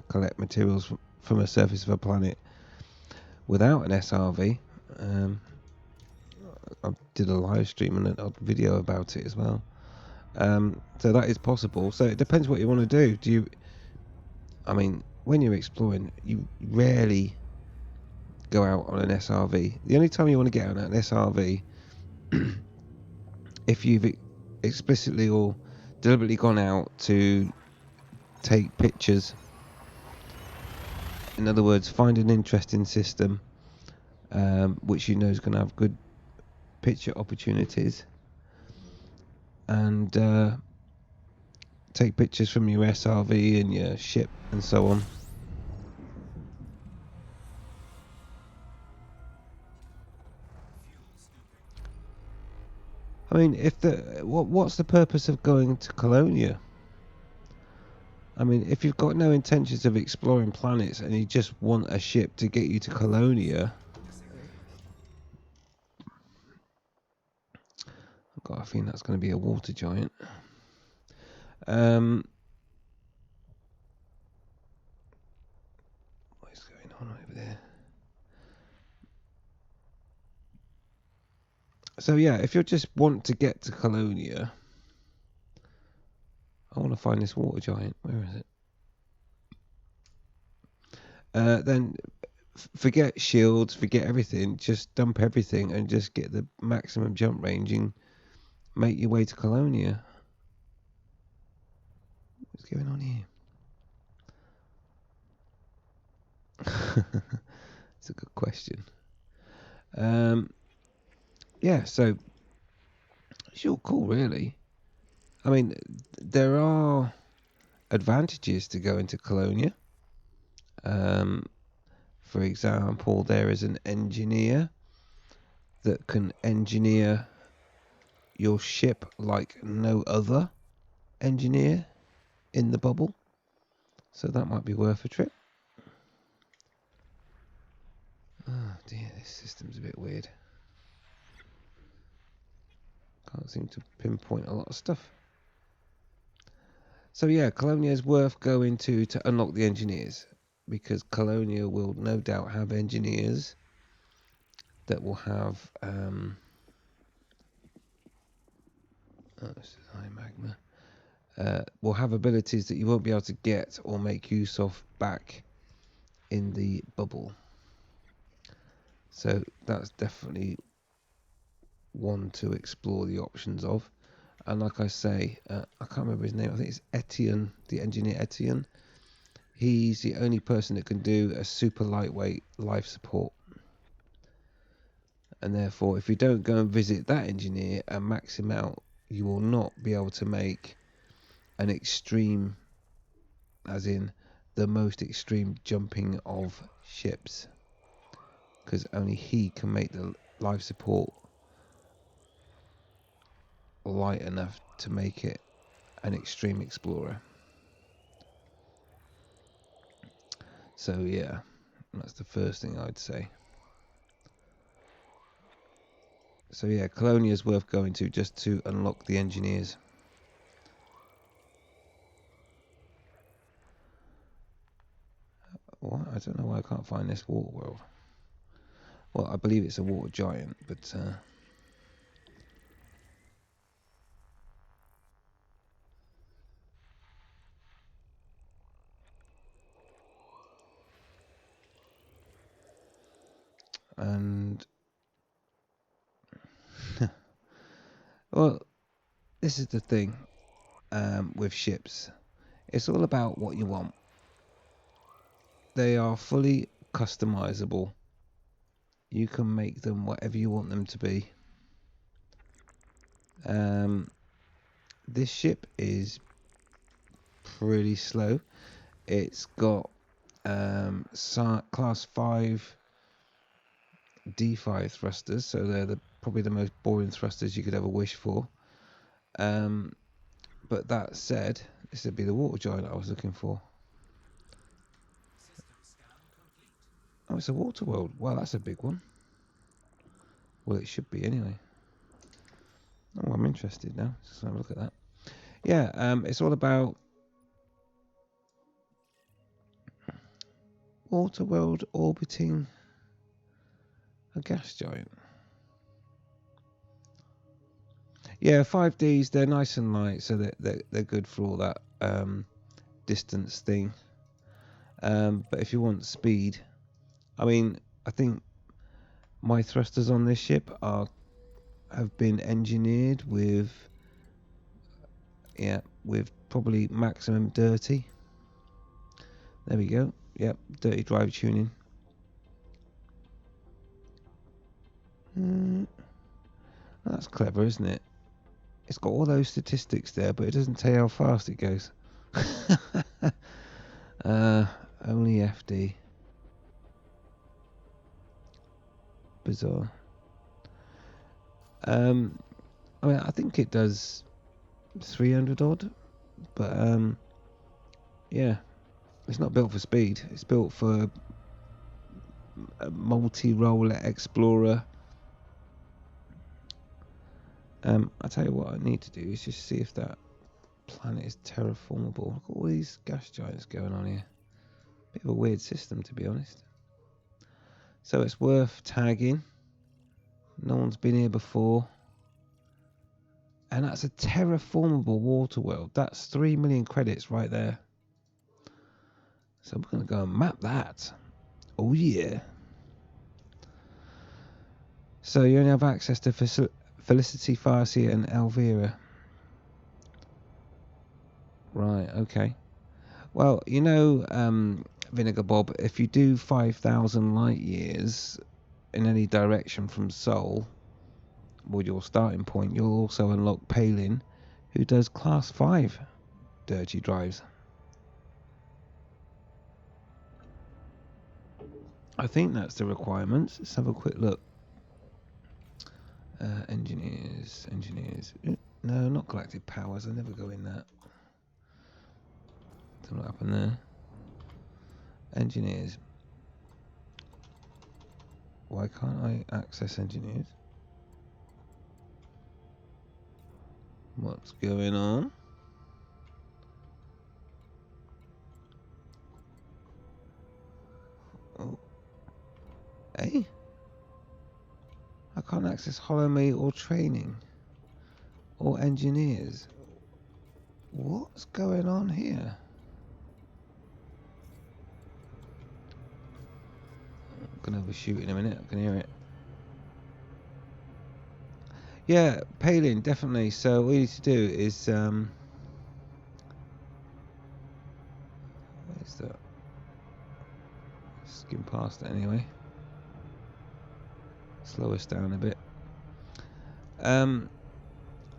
collect materials from the surface of a planet without an SRV. I did a live stream and a video about it as well. So that is possible. So it depends what you want to do. I mean, when you're exploring, you rarely go out on an SRV. The only time you want to get on an SRV, if you've explicitly or deliberately gone out to take pictures. In other words, find an interesting system which you know is going to have good picture opportunities, and take pictures from your SRV and your ship and so on. I mean, if what's the purpose of going to Colonia? I mean, if you've got no intentions of exploring planets and you just want a ship to get you to Colonia, I've got a feeling that's going to be a water giant. What is going on over there? So yeah, if you just want to get to Colonia, I want to find this water giant. Where is it? Then forget shields, forget everything. Just dump everything and just get the maximum jump range and make your way to Colonia. What's going on here? It's a good question. Yeah, so it's all cool, really. I mean, there are advantages to going to Colonia. For example, there is an engineer that can engineer your ship like no other engineer in the bubble. So that might be worth a trip. Oh dear, this system's a bit weird. Can't seem to pinpoint a lot of stuff. So yeah, Colonia is worth going to unlock the engineers, because Colonia will no doubt have engineers that will have this is high magma. Will have abilities that you won't be able to get or make use of back in the bubble. So that's definitely one to explore the options of. And like I say, I can't remember his name. I think it's Etienne, the engineer Etienne. He's the only person that can do a super lightweight life support. And therefore, if you don't go and visit that engineer and max him out, you will not be able to make an extreme, as in the most extreme jumping of ships, because only he can make the life support light enough to make it an extreme explorer. So yeah, that's the first thing I'd say. So yeah, Colonia is worth going to just to unlock the engineers. What? I don't know why I can't find this water world. Well, I believe it's a water giant, but and well, this is the thing with ships. It's all about what you want. They are fully customizable. You can make them whatever you want them to be. This ship is pretty slow. It's got class 5 D5 thrusters, so they're probably the most boring thrusters you could ever wish for. But that said, this would be the water giant I was looking for. Oh, it's a water world. Well, that's a big one. Well, it should be anyway. Oh, I'm interested now. Just have a look at that. Yeah, it's all about water world orbiting a gas giant. Yeah, 5Ds, they're nice and light, so they're good for all that distance thing. But if you want speed, I mean, I think my thrusters on this ship have been engineered with probably maximum dirty. There we go. Yep, dirty drive tuning. That's clever, isn't it? It's got all those statistics there, but it doesn't tell you how fast it goes. Only FD. Bizarre. I mean, I think it does 300 odd, but yeah, it's not built for speed. It's built for a multi-role explorer. I tell you what I need to do is just see if that planet is terraformable. Look at all these gas giants going on here. Bit of a weird system, to be honest. So it's worth tagging. No one's been here before. And that's a terraformable water world. That's 3 million credits right there. So we're going to go and map that. Oh yeah. So you only have access to Felicity, Farseer and Elvira. Right, okay. Well, you know, Vinegar Bob, if you do 5,000 light years in any direction from Sol, or your starting point, you'll also unlock Palin, who does class 5 dirty drives. I think that's the requirements. Let's have a quick look. Engineers. No, not galactic powers. I never go in that. Don't know what happened there. Engineers. Why can't I access engineers? What's going on? Oh. Hey? I can't access Hollow or training. Or engineers. What's going on here? I'm gonna overshoot in a minute, I can hear it. Yeah, Palin, definitely. So what you need to do is where's that? Skim past it anyway. Slow us down a bit.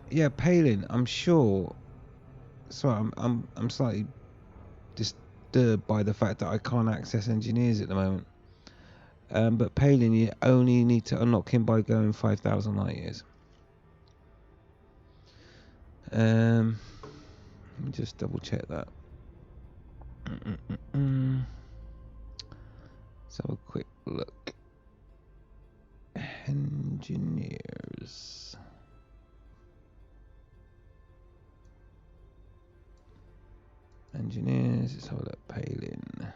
Yeah, Palin, I'm sure. Sorry, I'm slightly disturbed by the fact that I can't access engineers at the moment. But Palin, you only need to unlock him by going 5,000 light years. Let me just double check that. Let's have a quick look. Engineers. Let's have a look. Palin.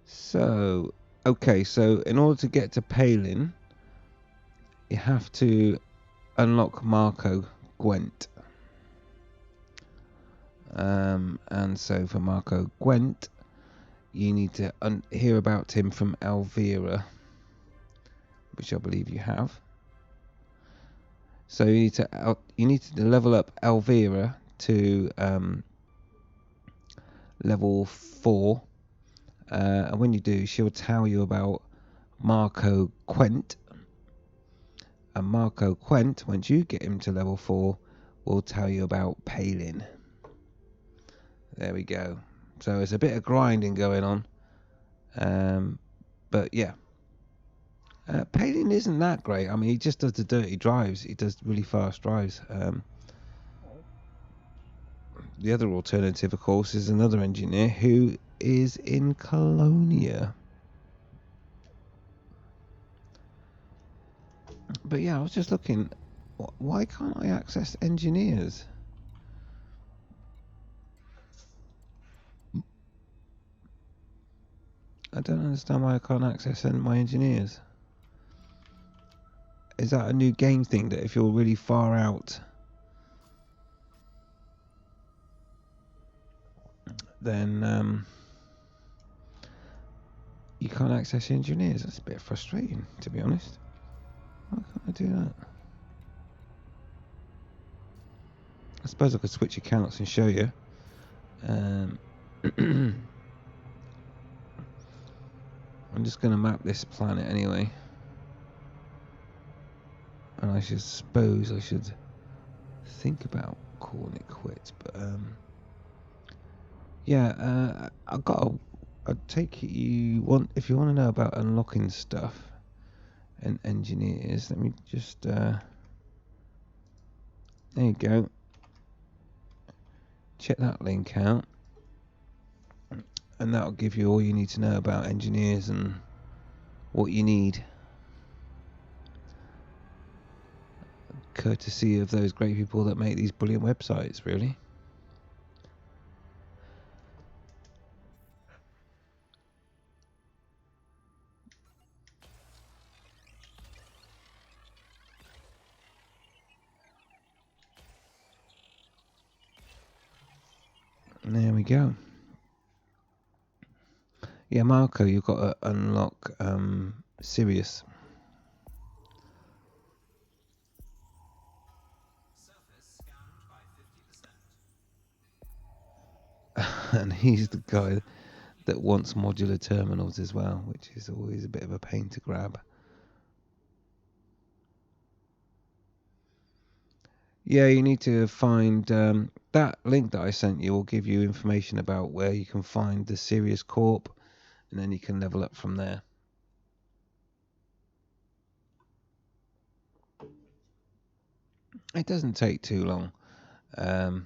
So, okay, so in order to get to Palin, you have to unlock Marco Gwent. And so for Marco Gwent, you need to hear about him from Elvira, which I believe you have. So you need to level up Elvira to level 4, and when you do, she'll tell you about Marco Quent. And Marco Quent, once you get him to level 4, will tell you about Palin. There we go. So it's a bit of grinding going on, but yeah. Palin isn't that great. I mean, he just does the dirty drives. He does really fast drives. The other alternative, of course, is another engineer who is in Colonia. But yeah, I was just looking. Why can't I access engineers? I don't understand why I can't access my engineers. Is that a new game thing that if you're really far out, then you can't access engineers? That's a bit frustrating, to be honest. Why can't I do that? I suppose I could switch accounts and show you. I I'm just going to map this planet anyway. And I suppose I should think about calling it quits, but yeah, I'll take it you want, if you want to know about unlocking stuff and engineers, let me just there you go, check that link out, and that'll give you all you need to know about engineers and what you need, courtesy of those great people that make these brilliant websites, really. There we go. Yeah, Marco, you've got to unlock Sirius. Surface scanned by 50%. And he's the guy that wants modular terminals as well, which is always a bit of a pain to grab. Yeah, you need to find that link that I sent you will give you information about where you can find the Sirius Corp, and then you can level up from there. It doesn't take too long. I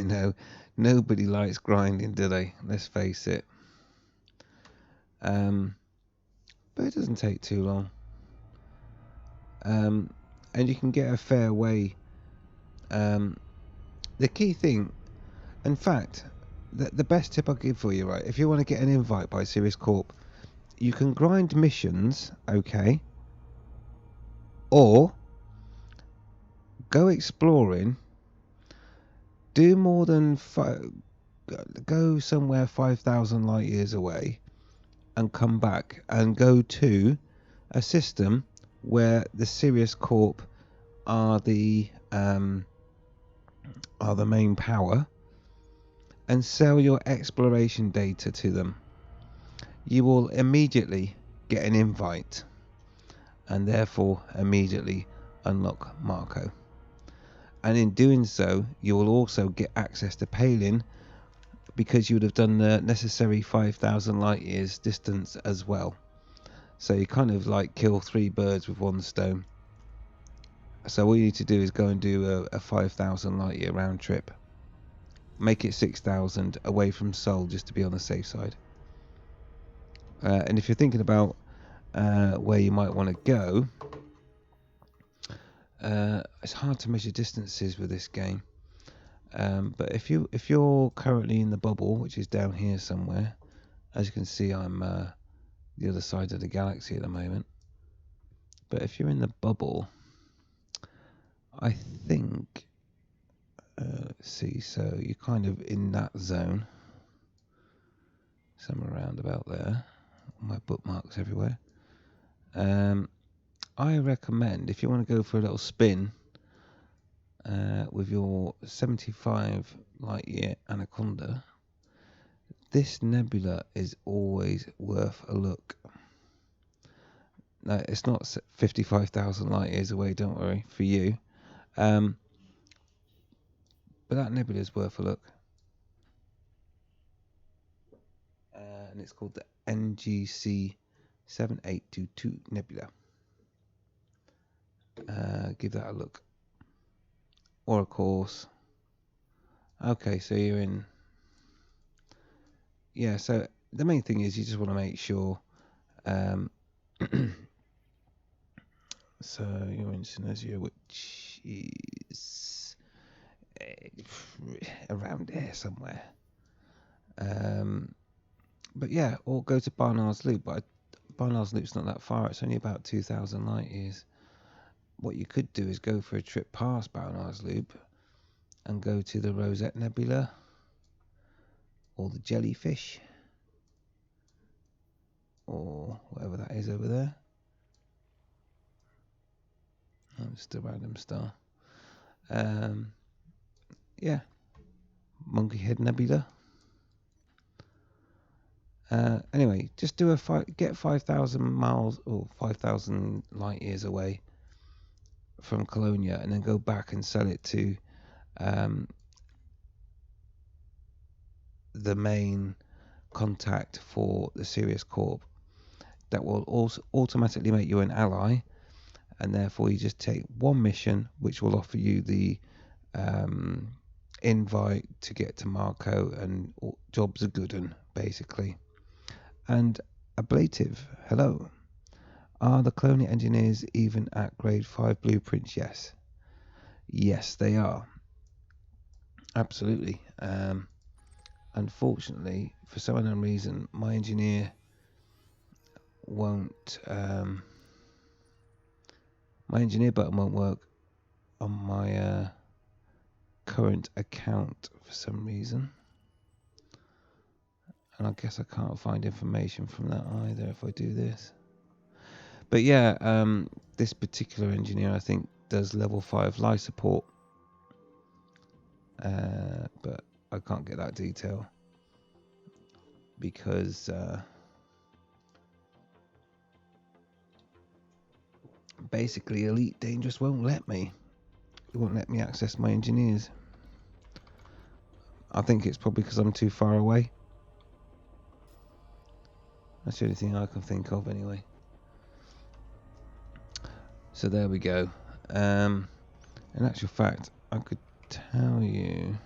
know nobody likes grinding, do they? Let's face it. But it doesn't take too long. And you can get a fair way. The key thing, in fact, the best tip I'll give for you, right? If you want to get an invite by Sirius Corp, you can grind missions, okay? Or go exploring, do more than go somewhere 5,000 light years away, and come back and go to a system where the Sirius Corp are the main power, and sell your exploration data to them. You will immediately get an invite, and therefore immediately unlock Marco. And in doing so, you will also get access to Palin, because you would have done the necessary 5,000 light years distance as well. So you kind of like kill three birds with one stone. So all you need to do is go and do a 5,000 light year round trip. Make it 6,000 away from Sol, just to be on the safe side. And if you're thinking about where you might want to go, it's hard to measure distances with this game. But if you're currently in the bubble, which is down here somewhere, as you can see, I'm the other side of the galaxy at the moment. But if you're in the bubble, I think, let's see, so you're kind of in that zone, somewhere around about there. My bookmarks everywhere. I recommend, if you want to go for a little spin with your 75 light year Anaconda, this Nebula is always worth a look. No, it's not 55,000 light years away, don't worry, for you. But that Nebula is worth a look. And it's called the NGC 7822 Nebula. Give that a look. Or of course, okay, so you're in. Yeah, so the main thing is you just want to make sure. So you're in Synergia, which is around there somewhere. But yeah, or go to Barnard's Loop. But Barnard's Loop's not that far. It's only about 2,000 light years. What you could do is go for a trip past Barnard's Loop and go to the Rosette Nebula or the Jellyfish or whatever that is over there. Oh, just a random star. Yeah, Monkey Head Nebula. Anyway, just do get 5,000 miles or 5,000 light years away from Colonia, and then go back and sell it to the main contact for the Sirius Corp. That will also automatically make you an ally, and therefore you just take one mission, which will offer you the invite to get to Marco, and jobs are good un, basically. And ablative, hello. Are the Colonia engineers even at grade 5 blueprints? Yes. Yes, they are. Absolutely. Unfortunately, for some unknown reason, my engineer won't. My engineer button won't work on my current account for some reason. And I guess I can't find information from that either if I do this. But yeah, this particular engineer, I think, does level 5 life support. But I can't get that detail because basically Elite Dangerous won't let me. It won't let me access my engineers. I think it's probably because I'm too far away. That's the only thing I can think of anyway. So there we go. In actual fact, I could tell you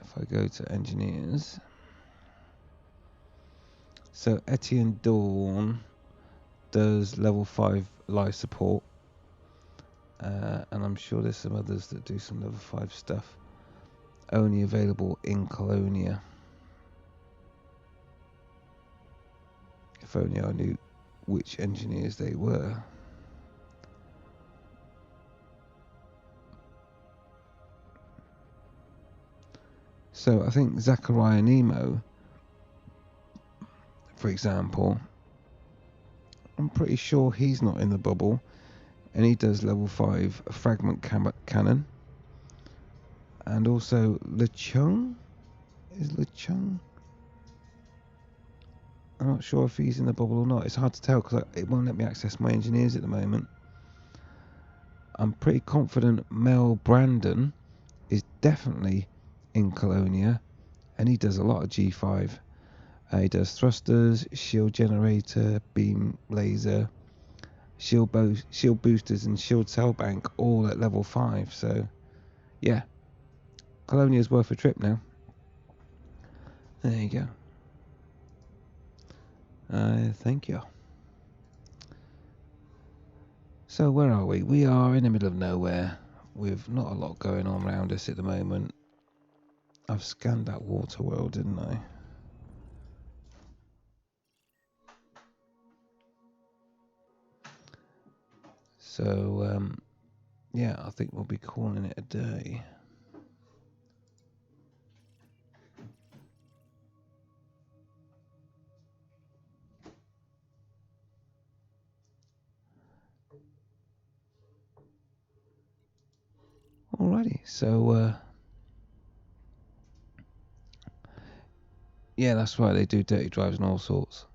if I go to engineers. So Etienne Dawn does level 5 life support, and I'm sure there's some others that do some level 5 stuff. Only available in Colonia. If only I knew which engineers they were. So I think Zachariah Nemo, for example, I'm pretty sure he's not in the bubble, and he does level 5 fragment cannon. And also LeChung? Is LeChung? I'm not sure if he's in the bubble or not. It's hard to tell because it won't let me access my engineers at the moment. I'm pretty confident Mel Brandon is definitely in Colonia, and he does a lot of G5. He does thrusters, shield generator, beam laser, shield boosters, and shield cell bank, all at level 5. So, yeah, Colonia's worth a trip now. There you go. Thank you. So where are we? We are in the middle of nowhere with not a lot going on around us at the moment. I've scanned that water world, didn't I? So, yeah, I think we'll be calling it a day. Alrighty, so yeah, that's right, they do dirty drives and all sorts.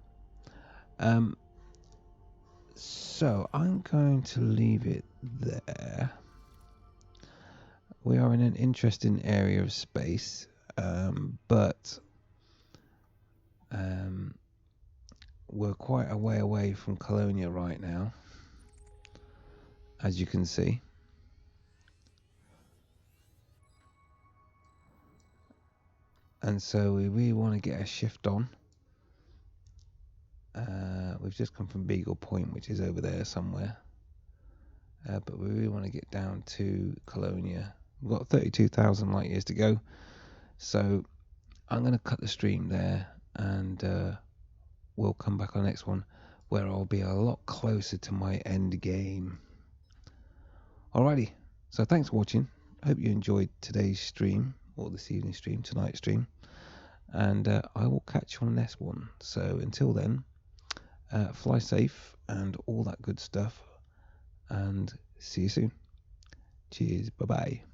So I'm going to leave it there. We are in an interesting area of space, but we're quite a way away from Colonia right now, as you can see. And so we really want to get a shift on. We've just come from Beagle Point, which is over there somewhere. But we really want to get down to Colonia. We've got 32,000 light years to go. So I'm going to cut the stream there, and we'll come back on the next one where I'll be a lot closer to my end game. Alrighty, so thanks for watching. I hope you enjoyed today's stream, or this evening's stream, tonight's stream. And I will catch you on the next one. So until then, fly safe and all that good stuff. And see you soon. Cheers. Bye-bye.